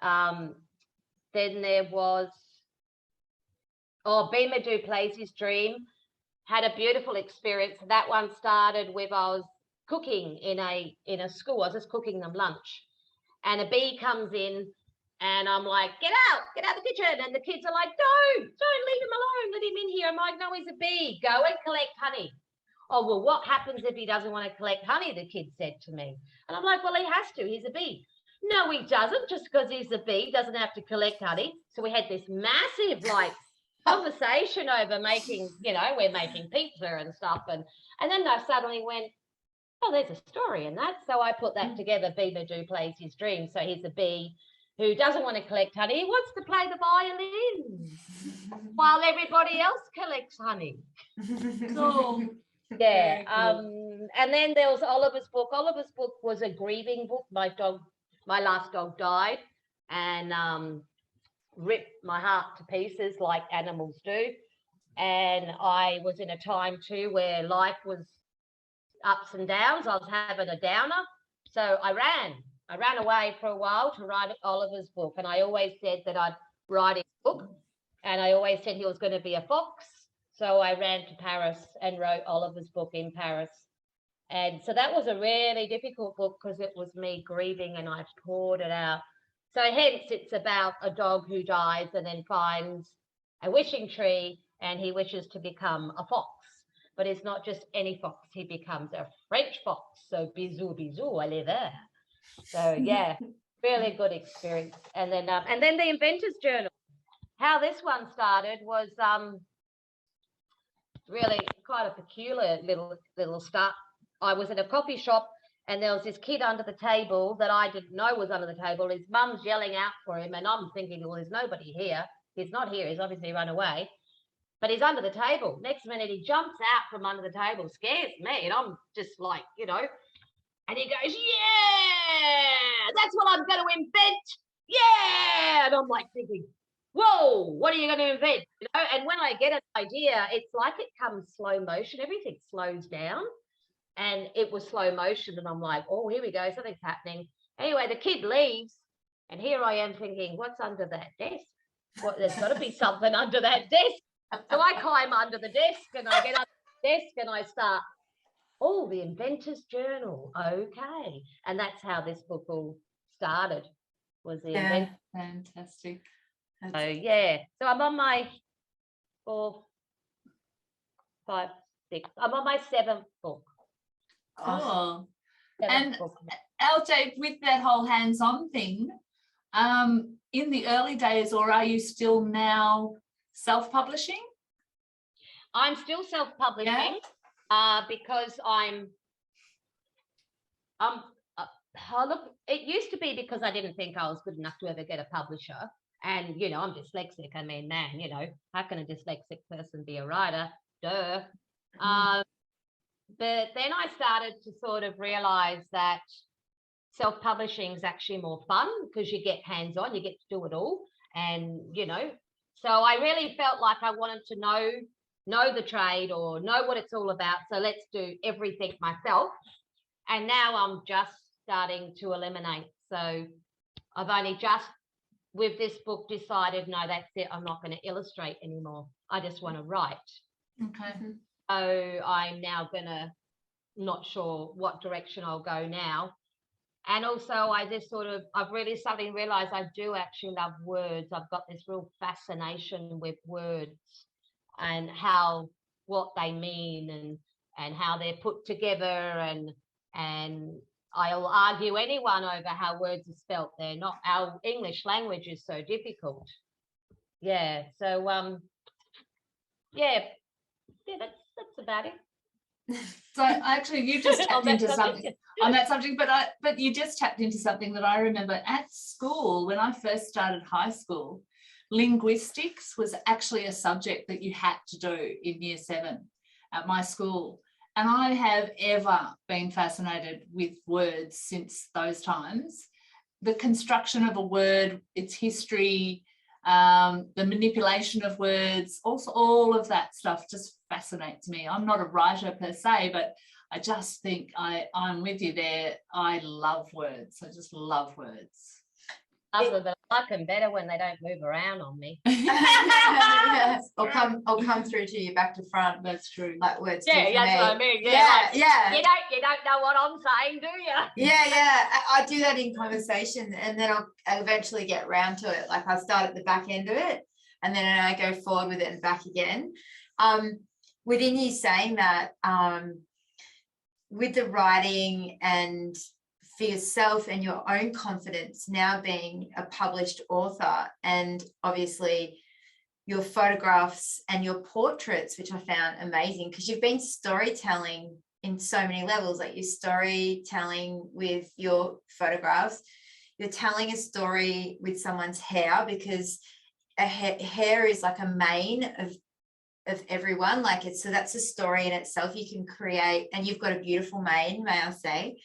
Then there was, Beamer Du Plessis' Dream. Had a beautiful experience. That one started with, I was cooking in a school. I was just cooking them lunch. And a bee comes in and I'm like, get out of the kitchen. And the kids are like, don't leave him alone. Let him in here. I'm like, no, he's a bee. Go and collect honey. Oh, well, what happens if he doesn't want to collect honey? The kid said to me. And I'm like, well, he has to. He's a bee. No, he doesn't. Just because he's a bee doesn't have to collect honey. So we had this massive, conversation over making, we're making pizza and stuff. And then I suddenly went, oh, there's a story in that. So I put that together, Beamer Du Plessis' Dream. So he's a bee who doesn't want to collect honey. He wants to play the violin while everybody else collects honey. Cool. Yeah. Cool. And then there was Oliver's book. Oliver's book was a grieving book. My last dog died and ripped my heart to pieces like animals do. And I was in a time too where life was ups and downs. I was having a downer. So I ran away for a while to write Oliver's book. And I always said that I'd write his book. And I always said he was going to be a fox. So I ran to Paris and wrote Oliver's book in Paris. And so that was a really difficult book because it was me grieving and I poured it out. So hence it's about a dog who dies and then finds a wishing tree and he wishes to become a fox. But it's not just any fox, he becomes a French fox. So bisous, bisous, allez there. So yeah, really good experience. And then the Inventor's Journal. How this one started was really quite a peculiar little start. I was in a coffee shop and there was this kid under the table that I didn't know was under the table. His mum's yelling out for him and I'm thinking, well, there's nobody here. He's not here. He's obviously run away. But he's under the table. Next minute, he jumps out from under the table, scares me. And I'm just like, and he goes, yeah, that's what I'm going to invent. Yeah. And I'm like thinking, whoa, what are you going to invent? And when I get an idea, it's like it comes slow motion. Everything slows down. And it was slow motion. And I'm like, oh, here we go. Something's happening. Anyway, the kid leaves. And here I am thinking, what's under that desk? There's got to be something under that desk. So I climb under the desk and I get under the desk and I start, the Inventor's Journal. Okay. And that's how this book all started, was the Inventor. Fantastic. So, yeah. So I'm on my 4, 5, 6. I'm on my 7th book. Cool. Seventh book. LJ, with that whole hands-on thing, in the early days, or are you still now self-publishing? I'm still self-publishing because look, it used to be because I didn't think I was good enough to ever get a publisher. And, I'm dyslexic. I mean, man, how can a dyslexic person be a writer? Duh. But then I started to sort of realize that self-publishing is actually more fun because you get hands-on, you get to do it all. And, so I really felt like I wanted to know the trade or know what it's all about. So let's do everything myself. And now I'm just starting to eliminate. So I've only just, with this book, decided, no, that's it. I'm not going to illustrate anymore. I just want to write. Okay. So I'm now not sure what direction I'll go now. And also I've really suddenly realized I do actually love words. I've got this real fascination with words and what they mean and how they're put together. And I'll argue anyone over how words are spelt. They're not, our English language is so difficult. Yeah. So, that's about it. So actually you just tapped into something on that subject, but you just tapped into something that I remember at school when I first started high school. Linguistics was actually a subject that you had to do in year 7 at my school. And I have ever been fascinated with words since those times. The construction of a word, its history, the manipulation of words, also all of that stuff just fascinates me. I'm not a writer per se, but I just think I'm with you there. I love words. I just love words. Other than I like them better when they don't move around on me. Or come through to you back to front. That's true. Like words. Yeah, that's what I mean. Yeah, You don't know what I'm saying, do you? Yeah. I do that in conversation, and then I'll eventually get round to it. Like I start at the back end of it, and then I go forward with it and back again. Within you saying that, with the writing and for yourself and your own confidence now being a published author, and obviously your photographs and your portraits, which I found amazing, because you've been storytelling in so many levels, like you're storytelling with your photographs, you're telling a story with someone's hair, because hair is like a mane of everyone, like it's, so that's a story in itself you can create, and you've got a beautiful mane, may I say.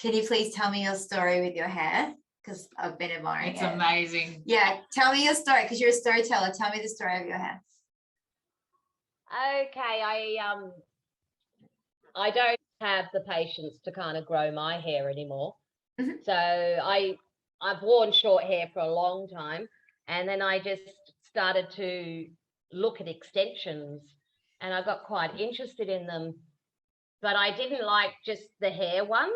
Can you please tell me your story with your hair? Because I've been admiring it. It's amazing. Yeah, tell me your story, because you're a storyteller. Tell me the story of your hair. Okay, I don't have the patience to kind of grow my hair anymore. Mm-hmm. So I've worn short hair for a long time, and then I just started to look at extensions, and I got quite interested in them, but I didn't like just the hair ones.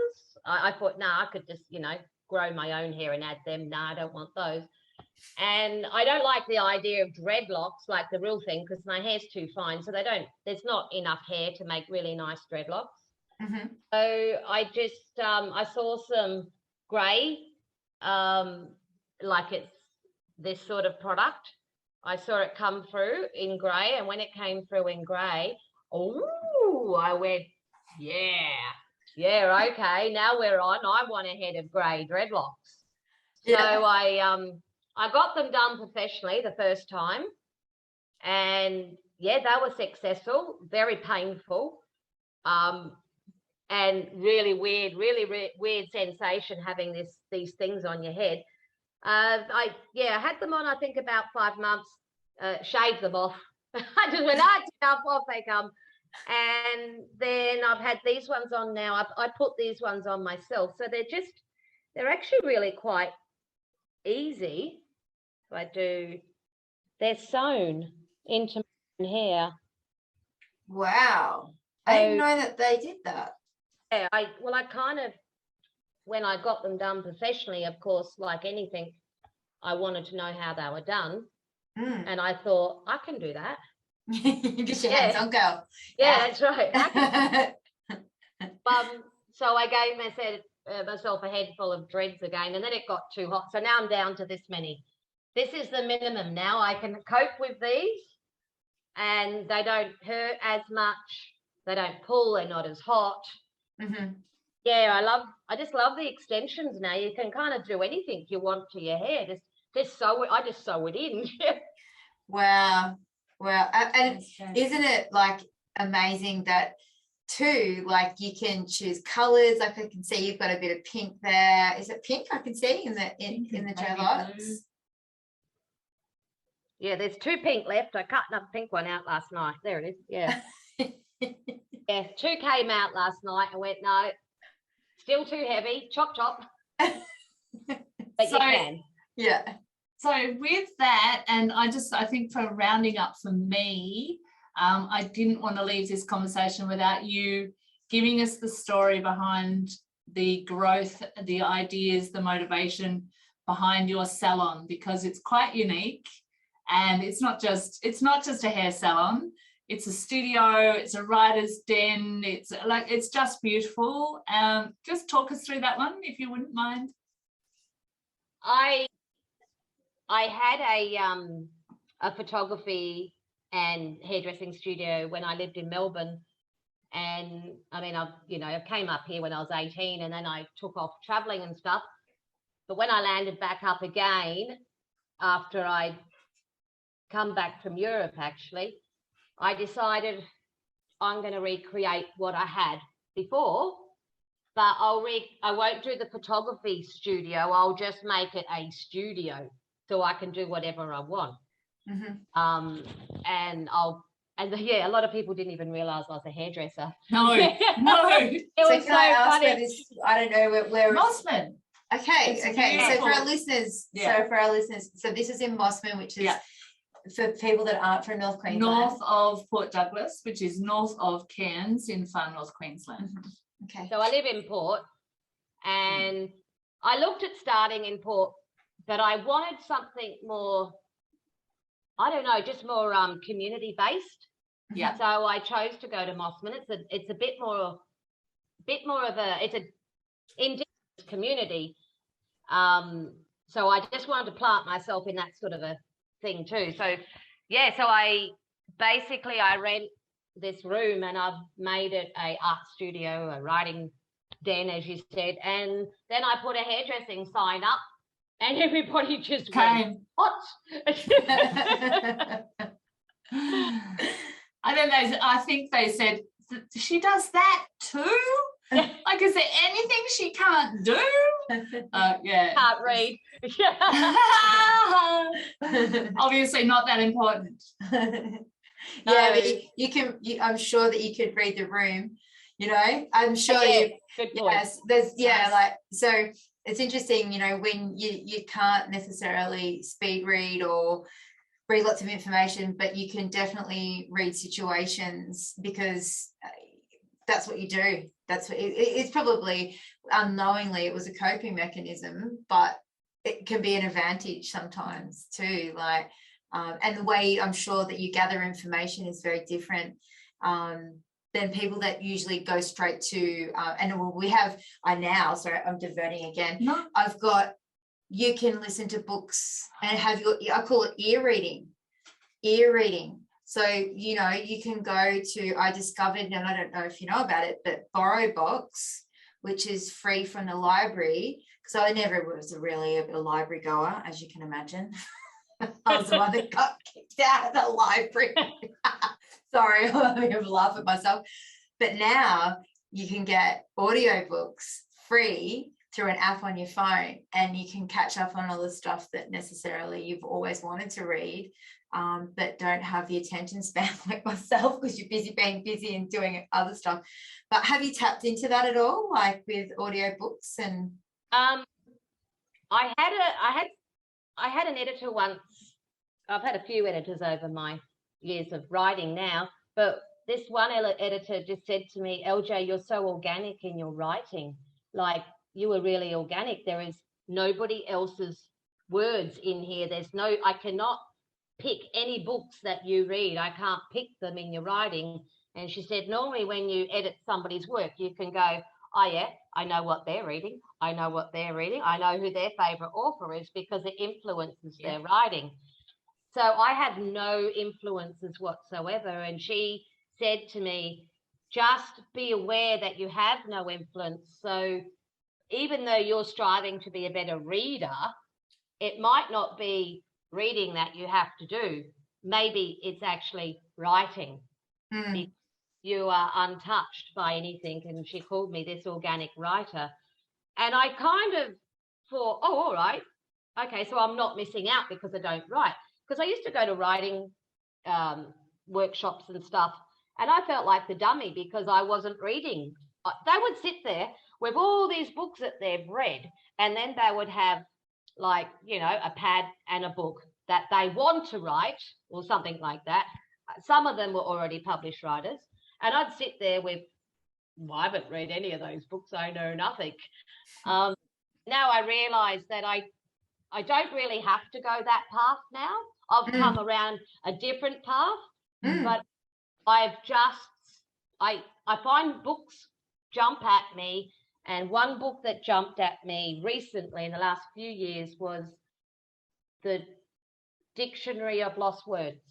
I thought, I could just, grow my own hair and add them. I don't want those. And I don't like the idea of dreadlocks, like the real thing, because my hair's too fine. So there's not enough hair to make really nice dreadlocks. Mm-hmm. So I just, I saw some grey, like it's this sort of product. I saw it come through in grey, and when it came through in grey, I went, yeah, okay, now we're on. I want a head of grey dreadlocks. Yeah. So I got them done professionally the first time, and they were successful, very painful, and really weird sensation having these things on your head. I had them on, I think, about 5 months, shaved them off. I just went, it's enough, off they come. And then I've had these ones on now. I put these ones on myself. So they're actually really quite easy. They're sewn into my hair. Wow. I didn't know that they did that. Yeah, I kind of, when I got them done professionally, of course, like anything, I wanted to know how they were done. And I thought, I can do that. Get your hands on, girl. Yeah, that's right. So I gave myself a head full of dreads again, and then it got too hot. So now I'm down to this many. This is the minimum now. I can cope with these, and they don't hurt as much. They don't pull. They're not as hot. Mm-hmm. Yeah, I just love the extensions now. You can kind of do anything you want to your hair. I just sew it in. Wow. And isn't it like amazing that too, like you can choose colors? Like I can see you've got a bit of pink there. Is it pink? I can see in the dreadlocks. Yeah, there's 2 pink left. I cut another pink one out last night. There it is. Yeah. Yeah, 2 came out last night. I went, no, still too heavy. Chop. But you can. Yeah. So with that, and I think for rounding up for me, I didn't want to leave this conversation without you giving us the story behind the growth, the ideas, the motivation behind your salon, because it's quite unique, and it's not just a hair salon. It's a studio, it's a writer's den, it's just beautiful. Just talk us through that one, if you wouldn't mind. I had a photography and hairdressing studio when I lived in Melbourne, and I mean, I came up here when I was 18, and then I took off traveling and stuff. But when I landed back up again, after I'd come back from Europe, actually, I decided I'm going to recreate what I had before, but I won't do the photography studio. I'll just make it a studio, so I can do whatever I want. Mm-hmm. And a lot of people didn't even realise I was a hairdresser. No. It was so funny. I don't know where Mossman. Okay. It's Okay. So for our beautiful. listeners, so this is in Mossman, which is for people that aren't from North Queensland. North of Port Douglas, which is north of Cairns in far north Queensland. Okay. So I live in Port, and I looked at starting in Port, but I wanted something more, I don't know, just more community based. Yeah. So I chose to go to Mossman. It's a bit more of it's an Indigenous community. So I just wanted to plant myself in that sort of a thing too. So so I rent this room, and I've made it a art studio, a writing den, as you said, and then I put a hairdressing sign up, and everybody just came. What? I think they said, she does that too? Like, is there anything she can't do? Can't read. Obviously not that important. But I'm sure that you could read the room, I'm sure good point. Yes, there's so it's interesting, when you can't necessarily speed read or read lots of information, but you can definitely read situations, because that's what you do. That's what it's probably unknowingly, it was a coping mechanism, but it can be an advantage sometimes too. And the way I'm sure that you gather information is very different than people that usually go straight to. I'm diverting again. No. You can listen to books and have I call it ear reading. So, you can go to, I discovered, and I don't know if you know about it, but Borrow Box, which is free from the library, because I never was really a library goer, as you can imagine. I was the one that got kicked out of the library. Sorry, I'm having a laugh at myself. But now you can get audiobooks free through an app on your phone, and you can catch up on all the stuff that necessarily you've always wanted to read, but don't have the attention span like myself, because you're being busy and doing other stuff. But have you tapped into that at all, like with audiobooks? And I had an editor once. I've had a few editors over my years of writing now, but this one editor just said to me, LJ, you're so organic in your writing. Like, you were really organic. There is nobody else's words in here. I cannot pick any books that you read. I can't pick them in your writing. And she said, normally when you edit somebody's work, you can go, oh yeah, I know what they're reading. I know what they're reading. I know who their favorite author is, because it influences their writing. So I had no influences whatsoever. And she said to me, just be aware that you have no influence. So even though you're striving to be a better reader, it might not be reading that you have to do. Maybe it's actually writing. You are untouched by anything. And she called me this organic writer. And I kind of thought, oh, all right. Okay, so I'm not missing out because I don't write. Because I used to go to writing workshops and stuff, and I felt like the dummy because I wasn't reading. They would sit there with all these books that they've read, and then they would have a pad and a book that they want to write or something like that. Some of them were already published writers, and I'd sit there with, I haven't read any of those books. I know nothing. Now I realise that I don't really have to go that path now. I've come around a different path, but I find books jump at me. And one book that jumped at me recently in the last few years was the Dictionary of Lost Words.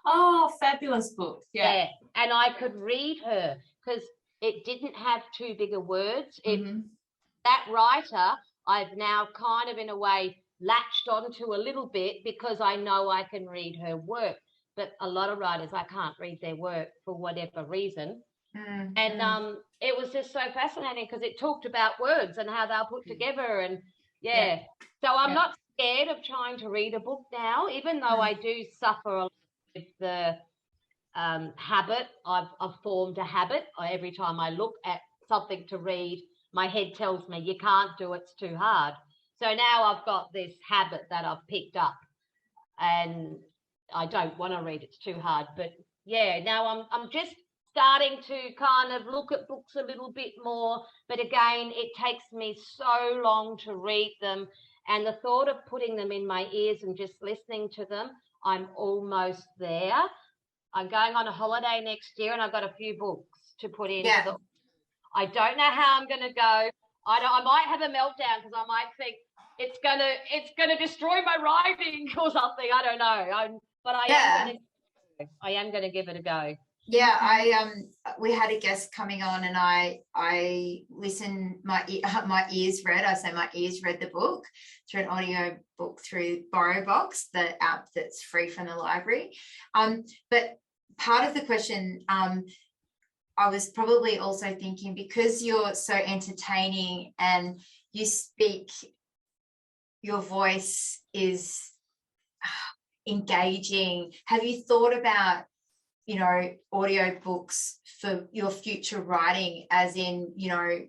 Oh, fabulous book. Yeah. And I could read her because it didn't have too big of words. That writer, I've now kind of in a way latched onto a little bit because I know I can read her work. But a lot of writers, I can't read their work for whatever reason. And it was just so fascinating because it talked about words and how they're put together. And so I'm not scared of trying to read a book now, even though I do suffer a lot with the habit. I've formed a habit. Every time I look at something to read, my head tells me you can't do it, it's too hard. So now I've got this habit that I've picked up, and I don't want to read, it's too hard. But yeah, now I'm just starting to kind of look at books a little bit more. But again, it takes me so long to read them. And the thought of putting them in my ears and just listening to them, I'm almost there. I'm going on a holiday next year, and I've got a few books to put in. Yeah. I don't know how I'm going to go. I might have a meltdown because I might think it's gonna destroy my writing or something. I don't know. I am gonna give it a go. Yeah, we had a guest coming on, and I listened. My ears read. I say my ears read the book through an audio book through BorrowBox, the app that's free from the library. But part of the question, I was probably also thinking, because you're so entertaining and you speak, your voice is engaging. Have you thought about, audio books for your future writing, as in,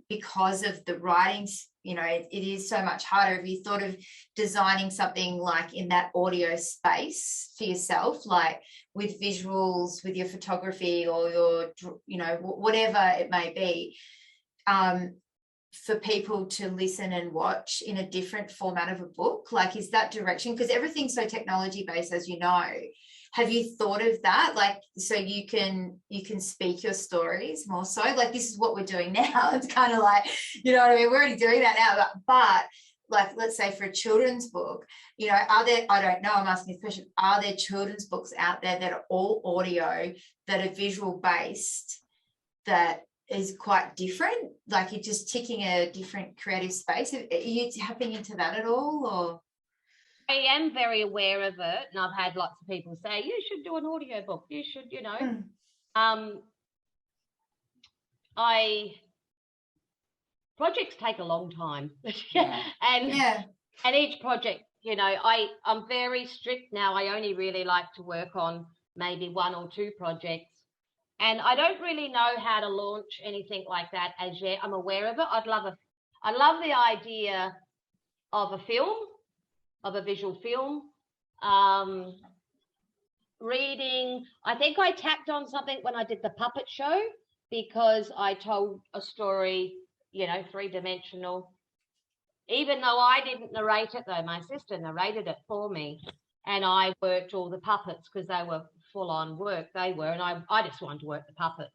because of the writings, it is so much harder. Have you thought of designing something like in that audio space for yourself, like with visuals, with your photography or your, whatever it may be, for people to listen and watch in a different format of a book? Like, is that direction? Because everything's so technology based, as you know. Have you thought of that? Like, so you can speak your stories more so? Like, this is what we're doing now. It's kind of like, you know what I mean? We're already doing that now. But like, let's say for a children's book, are there, I don't know, I'm asking this question, are there children's books out there that are all audio, that are visual based, that is quite different? Like, you're just ticking a different creative space. Are you tapping into that at all, or? I am very aware of it, and I've had lots of people say, you should do an audio book, you should, projects take a long time. And each project, I'm very strict now. I only really like to work on maybe 1 or 2 projects, and I don't really know how to launch anything like that as yet. I'm aware of it. I love the idea of a film, of a visual film. Reading, I think I tapped on something when I did the puppet show, because I told a story, 3-dimensional. Even though I didn't narrate it, though, my sister narrated it for me, and I worked all the puppets because they were full-on work. They were, and I just wanted to work the puppets.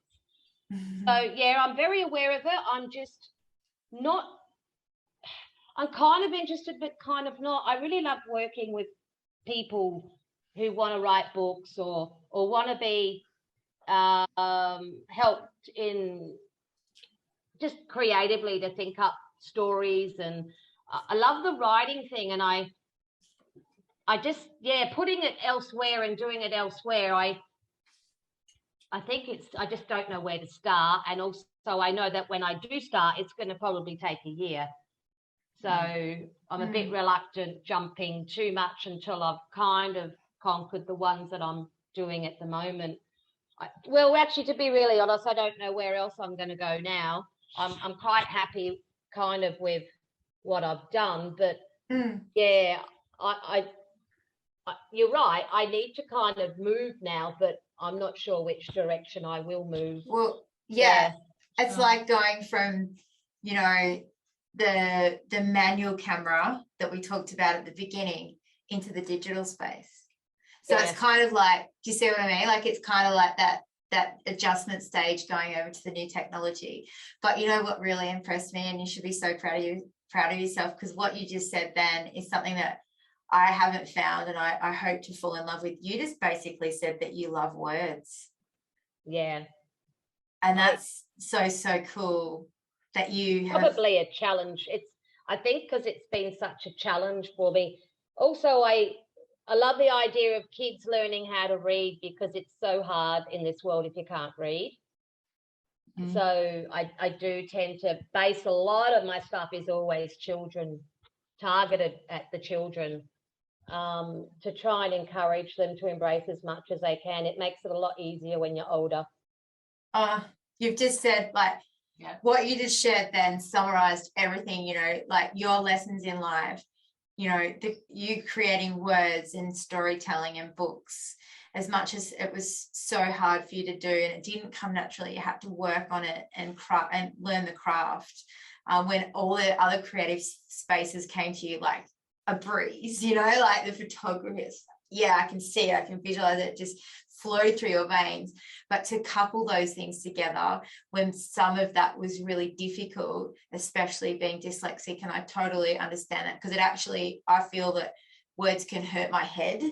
So, yeah, I'm very aware of it. I'm just not... I'm kind of interested, but kind of not. I really love working with people who want to write books or want to be helped in just creatively to think up stories. And I love the writing thing, and I just, putting it elsewhere and doing it elsewhere, I think I just don't know where to start. And also I know that when I do start, it's going to probably take a year. So I'm a bit reluctant jumping too much until I've kind of conquered the ones that I'm doing at the moment. Well, actually, to be really honest, I don't know where else I'm going to go now. I'm quite happy kind of with what I've done. But, yeah, I you're right. I need to kind of move now, but I'm not sure which direction I will move. Well, it's like going from, the manual camera that we talked about at the beginning into the digital space. So it's kind of like, do you see what I mean? Like, it's kind of like that adjustment stage going over to the new technology. But you know what really impressed me, and you should be so proud of yourself, because what you just said then is something that I haven't found, and I hope to fall in love with. You just basically said that you love words. Yeah. And that's so cool. That you have... Probably a challenge. I think because it's been such a challenge for me. Also, I love the idea of kids learning how to read, because it's so hard in this world if you can't read. So I do tend to base a lot of my stuff is always children, targeted at the children, to try and encourage them to embrace as much as they can. It makes it a lot easier when you're older. You've just said, like, Yeah. What you just shared then summarized everything, you know, like your lessons in life, you know, you creating words and storytelling and books, as much as it was so hard for you to do and it didn't come naturally, you had to work on it and learn the craft. When all the other creative spaces came to you like a breeze, you know, like the photography, yeah, I can see it, I can visualize it just flow through your veins. But to couple those things together when some of that was really difficult, especially being dyslexic, and I totally understand that, because it actually, I feel that words can hurt my head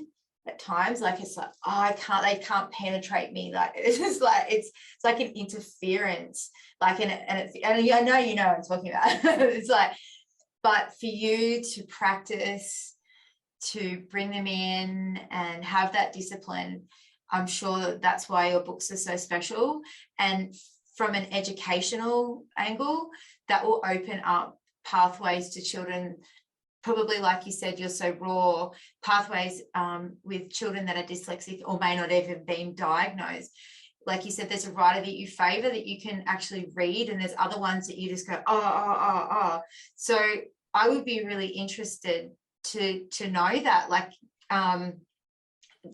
at times. Like it's like, oh, they can't penetrate me. Like it's just like it's like an interference. Like and I know you know what I'm talking about. It's like, but for you to practice, to bring them in and have that discipline, I'm sure that's why your books are so special. And from an educational angle, that will open up pathways to children. Probably, like you said, you're so raw, pathways with children that are dyslexic or may not even been diagnosed. Like you said, there's a writer that you favor that you can actually read, and there's other ones that you just go, oh. So I would be really interested to know that, like,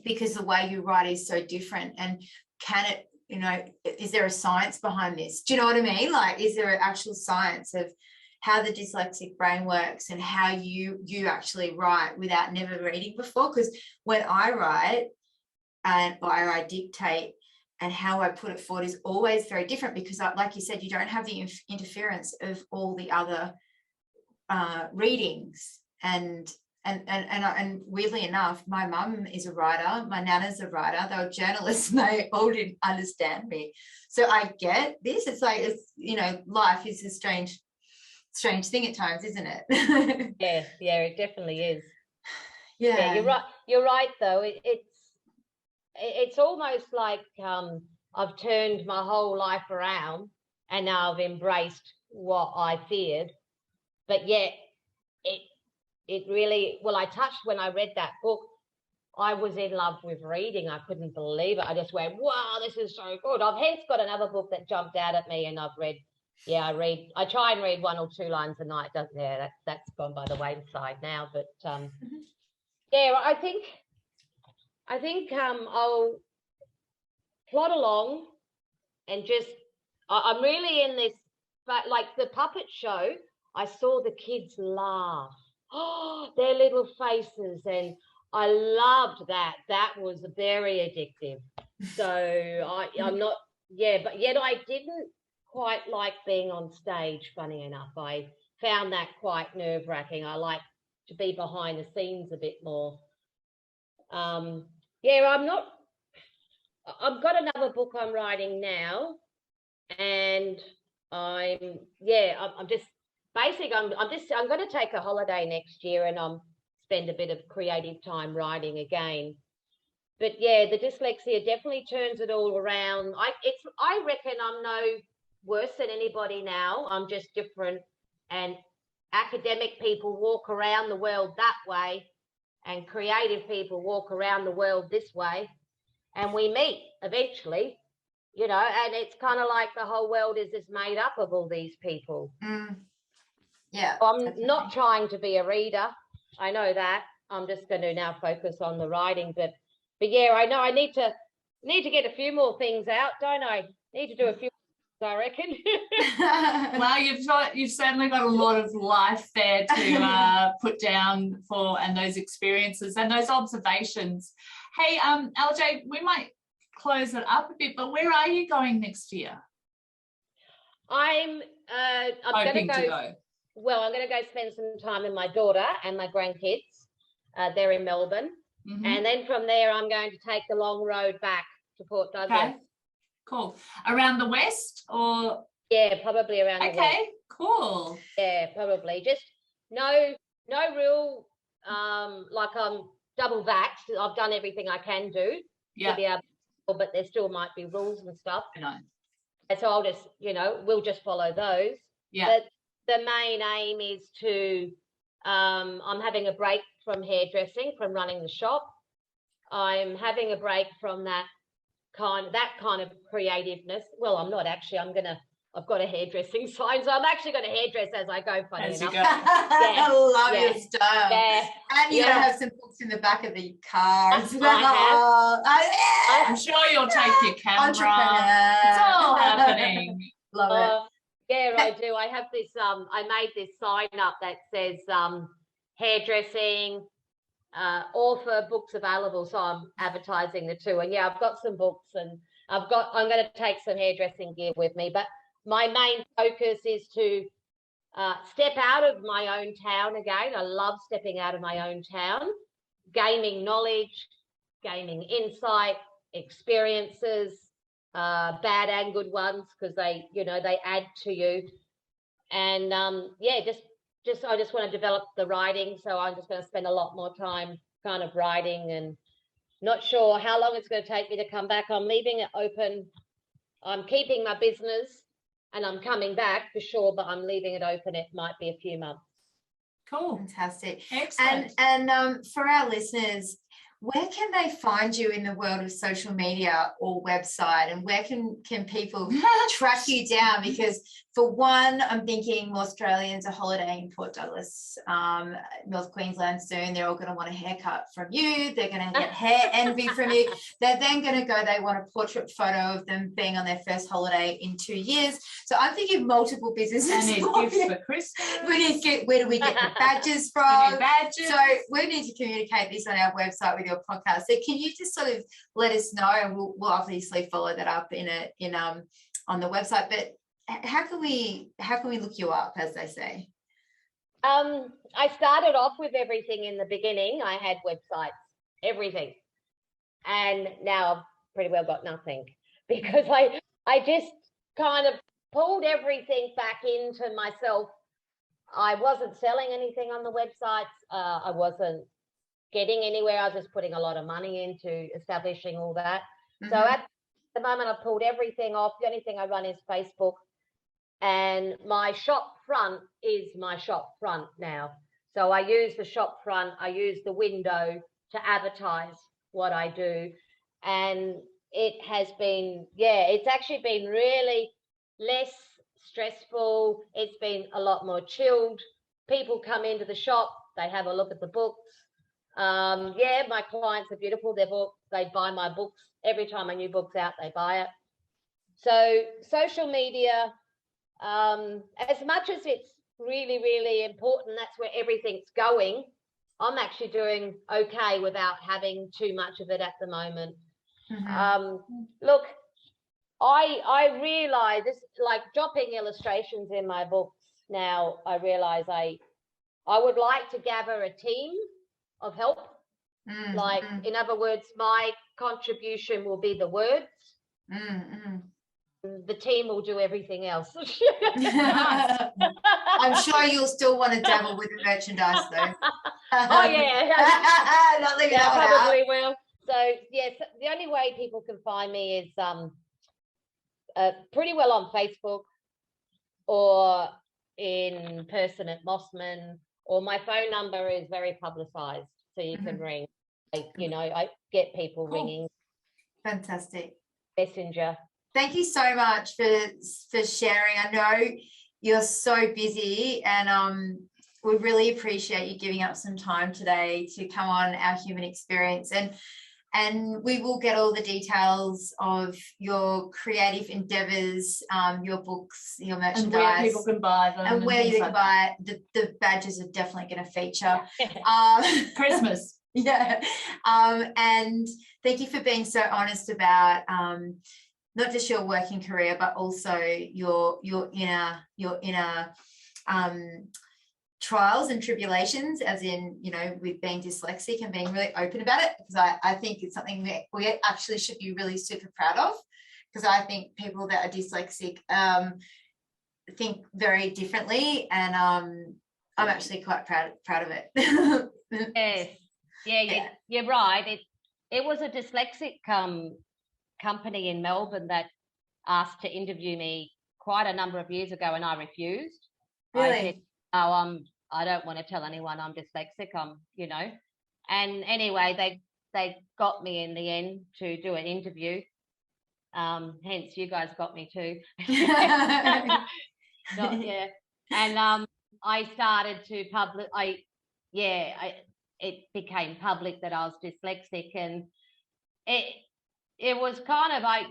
because the way you write is so different. And can it, you know, is there a science behind this? Do you know what I mean? Like, is there an actual science of how the dyslexic brain works and how you actually write without never reading before? Because when I write or I dictate, and how I put it forward is always very different, because like you said, you don't have the interference of all the other readings. And weirdly enough, my mum is a writer, my nana's a writer, they were journalists, and they all didn't understand me. So I get this. It's like, it's, you know, life is a strange thing at times, isn't it? yeah, it definitely is. Yeah, you're right though. It's almost like I've turned my whole life around and now I've embraced what I feared, but yet it really, well, I touched when I read that book. I was in love with reading. I couldn't believe it. I just went, wow, this is so good. I've hence got another book that jumped out at me, and I've read. Yeah, I try and read 1 or 2 lines a night. That's gone by the wayside now. But yeah, I think I'll plod along and just. I'm really in this, but like the puppet show, I saw the kids laugh. Oh, their little faces, and I loved that. That was very addictive. So I'm not, yeah, but yet I didn't quite like being on stage, funny enough. I found that quite nerve-wracking. I like to be behind the scenes a bit more. Yeah, I've got another book I'm writing now, and I'm just basically I'm going to take a holiday next year, and spend a bit of creative time writing again. But yeah, the dyslexia definitely turns it all around. I reckon I'm no worse than anybody now. I'm just different, and academic people walk around the world that way, and creative people walk around the world this way, and we meet eventually, you know, and it's kind of like the whole world is just made up of all these people. Yeah, I'm not trying to be a reader. I know that. I'm just going to now focus on the writing, but yeah, I know I need to get a few more things out, don't I? Need to do a few, I reckon. Well, you've certainly got a lot of life there to put down and those experiences and those observations. Hey, LJ, we might close it up a bit, but where are you going next year? I'm hoping to go. Well, I'm going to go spend some time with my daughter and my grandkids. They're in Melbourne. Mm-hmm. And then from there, I'm going to take the long road back to Port Douglas. Okay, cool. Around the west or? Yeah, probably around the west. Okay, cool. Yeah, probably. Just no real, like I'm double vaxxed. I've done everything I can do to be able to, but there still might be rules and stuff. I know. And so I'll just, we'll just follow those. Yeah. But the main aim is to, I'm having a break from hairdressing, from running the shop. I'm having a break from that kind of creativeness. Well, I'm not actually. I'm going to I've got a hairdressing sign, so I'm actually going to hairdress as I go, funny As you enough. go. I love your style. Yeah. And you're going to have some books in the back of the car as well. I'm sure you'll take your camera. Entrepreneur. It's all happening. Love it. Yeah, I do. I have this, I made this sign up that says hairdressing, author, books available. So I'm advertising the two. And yeah, I've got some books, and I'm going to take some hairdressing gear with me. But my main focus is to step out of my own town again. I love stepping out of my own town, gaining knowledge, gaining insight, experiences, bad and good ones, because they add to you. And I just want to develop the writing, so I'm just going to spend a lot more time kind of writing, and not sure how long it's going to take me to come back. I'm leaving it open. I'm keeping my business and I'm coming back for sure, but I'm leaving it open. It might be a few months. Cool. Fantastic. Excellent. And for our listeners, where can they find you in the world of social media or website, and where can people track you down? Because for one, I'm thinking more Australians are holidaying in Port Douglas, North Queensland soon. They're all going to want a haircut from you. They're going to get hair envy from you. They're then going to go, they want a portrait photo of them being on their first holiday in 2 years. So I'm thinking multiple businesses. And gifts for Christmas. Where do we get the badges from? Badges. So we need to communicate this on our website with your podcast. So can you just sort of let us know, and we'll obviously follow that up on the website, but how can we look you up, as they say? I started off with everything in the beginning. I had websites, everything, and now I've pretty well got nothing, because I just kind of pulled everything back into myself. I wasn't selling anything on the websites. I wasn't getting anywhere. I was just putting a lot of money into establishing all that. Mm-hmm. So at the moment, I've pulled everything off. The only thing I run is Facebook, and my shop front is my shop front now. So I use the shop front. I use the window to advertise what I do. And it has been, it's actually been really less stressful. It's been a lot more chilled. People come into the shop, they have a look at the books. My clients are beautiful. They buy my books. Every time a new book's out, they buy it. So social media, as much as it's really, really important, that's where everything's going, I'm actually doing okay without having too much of it at the moment. Mm-hmm. Look, I realise this, like dropping illustrations in my books now, I realise I would like to gather a team of help. Mm-hmm. In other words, my contribution will be the words. Mm-hmm. The team will do everything else. I'm sure you'll still want to dabble with the merchandise, though. Oh, yeah. Not leaving that one probably out. will. So, yes, the only way people can find me is pretty well on Facebook, or in person at Mossman, or my phone number is very publicised, so you can ring. I get people ringing. Fantastic. Messenger. Thank you so much for sharing. I know you're so busy, and we really appreciate you giving up some time today to come on Our Human Experience, and we will get all the details of your creative endeavours, your books, your merchandise, and where people can buy them, and where you can buy it. The badges are definitely going to feature. Christmas. Yeah. And thank you for being so honest about not just your working career, but also your inner trials and tribulations, as in, with being dyslexic, and being really open about it, because I think it's something that we actually should be really super proud of, because I think people that are dyslexic think very differently, and I'm actually quite proud of it. Yes. Yeah, you're right. It was a dyslexic company in Melbourne that asked to interview me quite a number of years ago, and I refused. Really? I said, I don't want to tell anyone I'm dyslexic. And anyway, they got me in the end to do an interview, Hence, you guys got me too. Yeah. And I started to it became public that I was dyslexic, and it was kind of like,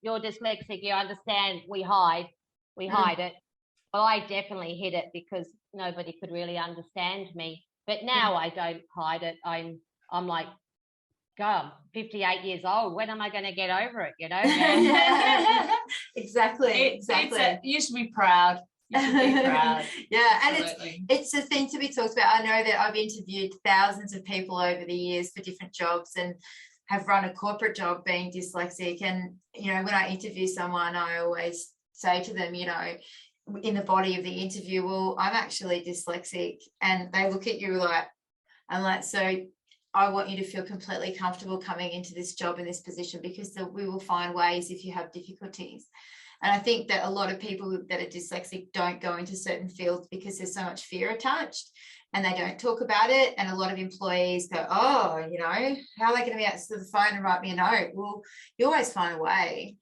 you're dyslexic, you understand, we hide it. Well, I definitely hid it because nobody could really understand me. But now I don't hide it. I'm like, God, I'm 58 years old. When am I going to get over it? Exactly. You should be proud. You should be proud. Yeah, absolutely. And it's a thing to be talked about. I know that I've interviewed thousands of people over the years for different jobs and have run a corporate job being dyslexic. And, when I interview someone, I always say to them, in the body of the interview, well, I'm actually dyslexic. And they look at you like, I'm like, so I want you to feel completely comfortable coming into this job in this position, because we will find ways if you have difficulties. And I think that a lot of people that are dyslexic don't go into certain fields because there's so much fear attached, and they don't talk about it. And a lot of employees go, how are they going to be out to the phone and write me a note? Well, you always find a way.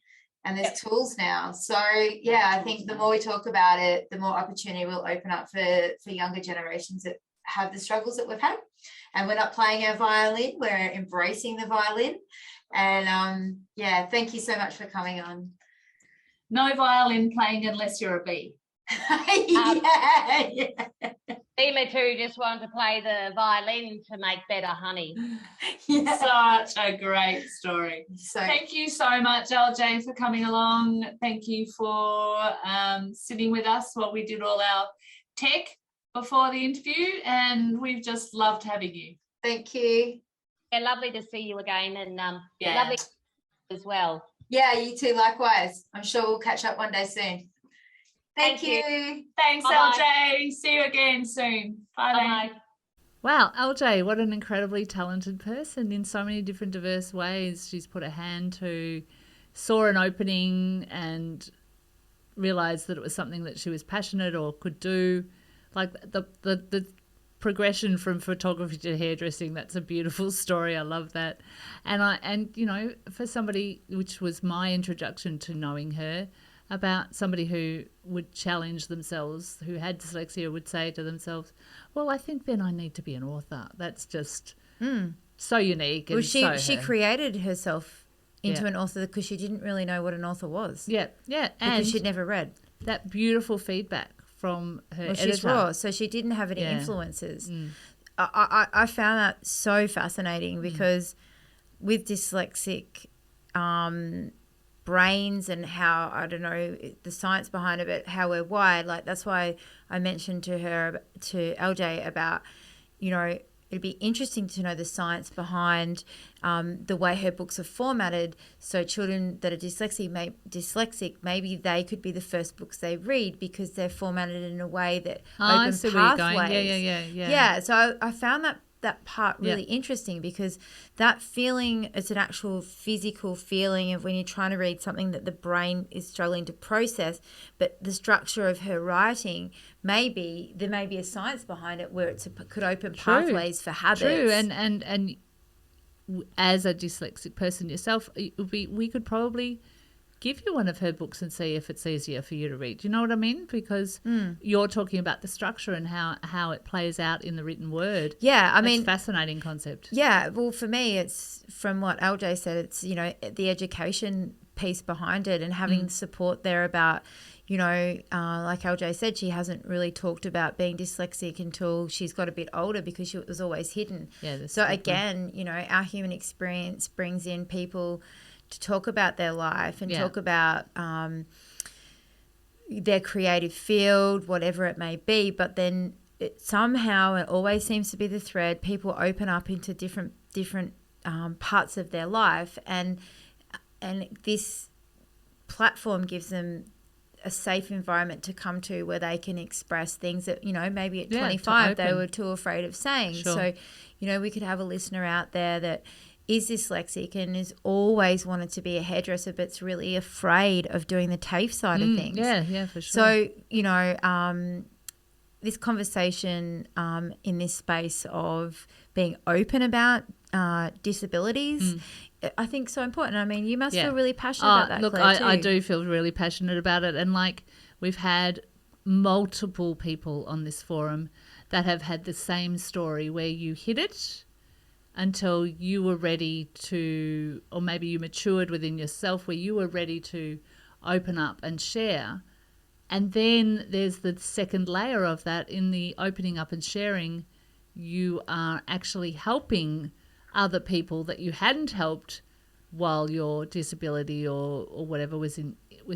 And there's tools now. So, I think the more we talk about it, the more opportunity will open up for younger generations that have the struggles that we've had. And we're not playing our violin, we're embracing the violin. And thank you so much for coming on. No violin playing unless you're a bee. Ema too just wanted to play the violin to make better honey. Such a great story. Thank you so much, LJ, for coming along. Thank you for sitting with us while we did all our tech before the interview, and we've just loved having you. Thank you. Yeah, lovely to see you again, and lovely as well. Yeah, you too, likewise. I'm sure we'll catch up one day soon. Thank you. Thanks, Bye-bye. LJ. See you again soon. Bye. Wow, LJ, what an incredibly talented person in so many different diverse ways. She's put a hand to, saw an opening and realised that it was something that she was passionate or could do. Like the progression from photography to hairdressing, that's a beautiful story. I love that. And for somebody, which was my introduction to knowing her, about somebody who would challenge themselves, who had dyslexia, would say to themselves, well, I think then I need to be an author. That's just so unique. And she created herself into an author because she didn't really know what an author was. Yeah. Because and she'd never read. That beautiful feedback from her editor. She's raw, so she didn't have any influences. I found that so fascinating because with dyslexic brains and how, I don't know, the science behind it, but how we're wired, like that's why I mentioned to LJ about, it'd be interesting to know the science behind the way her books are formatted. So children that are dyslexic, maybe they could be the first books they read because they're formatted in a way that open pathways. Yeah. So I found that part really interesting, because that feeling is an actual physical feeling of when you're trying to read something that the brain is struggling to process. But the structure of her writing, maybe there may be a science behind it where it could open pathways for habits. True, and as a dyslexic person yourself, we could probably give you one of her books and see if it's easier for you to read. Do you know what I mean? Because you're talking about the structure and how it plays out in the written word. Yeah, I mean, it's a fascinating concept. Yeah, well, for me, it's from what LJ said, it's, the education piece behind it and having support there about, like LJ said, she hasn't really talked about being dyslexic until she's got a bit older because it was always hidden. Yeah. So again, our human experience brings in people to talk about their life and talk about their creative field, whatever it may be. But then somehow it always seems to be the thread. People open up into different parts of their life, and this platform gives them a safe environment to come to where they can express things that, maybe at 25 they were too afraid of saying. Sure. So, we could have a listener out there that is dyslexic and is always wanted to be a hairdresser but's really afraid of doing the TAFE side of things. Yeah, for sure. So, this conversation in this space of being open about disabilities I think so important. I mean, you must Yeah. feel really passionate about that, Look, Claire, too. I do feel really passionate about it. And like we've had multiple people on this forum that have had the same story where you hid it until you were ready to, or maybe you matured within yourself where you were ready to open up and share. And then there's the second layer of that. In the opening up and sharing, you are actually helping other people that you hadn't helped while your disability or whatever was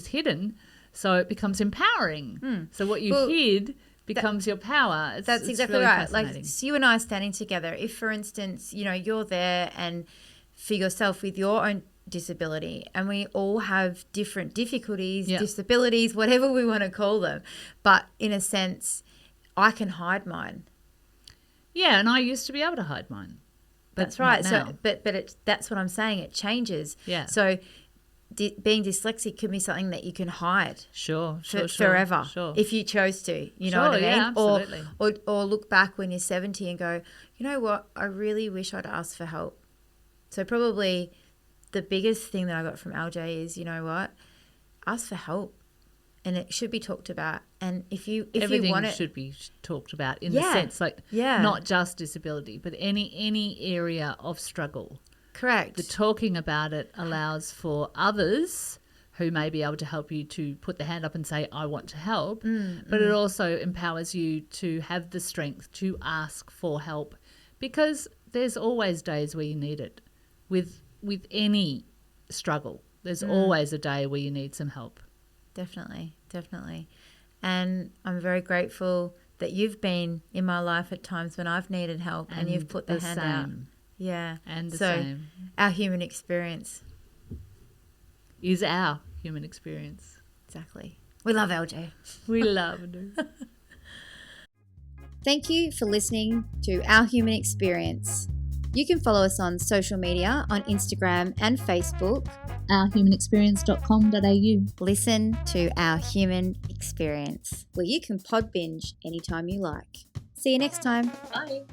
hidden. So it becomes empowering. So what you hid becomes your power. That's exactly really right. fascinating. Like, so you and I are standing together. If, for instance, you know, you're there and for yourself with your own disability, and we all have different difficulties, disabilities, whatever we want to call them. But in a sense, I can hide mine. Yeah, and I used to be able to hide mine. That's right. Not now. So, but that's what I'm saying. It changes. Yeah. So, being dyslexic can be something that you can hide. Sure. Forever. Sure. If you chose to, you know what I mean? Yeah, absolutely. Or look back when you're 70 and go, you know what? I really wish I'd asked for help. So probably the biggest thing that I got from LJ is, you know what? Ask for help. And it should be talked about. And if you want it, should be talked about in the sense, like not just disability, but any area of struggle. Correct. The talking about it allows for others who may be able to help you to put their hand up and say, I want to help. But it also empowers you to have the strength to ask for help, because there's always days where you need it. With any struggle, there's always a day where you need some help. Definitely. And I'm very grateful that you've been in my life at times when I've needed help and you've put the hand out. Yeah. And the so same. Our human experience is our human experience. Exactly. We love LJ. We love it. Thank you for listening to Our Human Experience. You can follow us on social media on Instagram and Facebook. ourhumanexperience.com.au. Listen to Our Human Experience, where you can pod binge anytime you like. See you next time. Bye.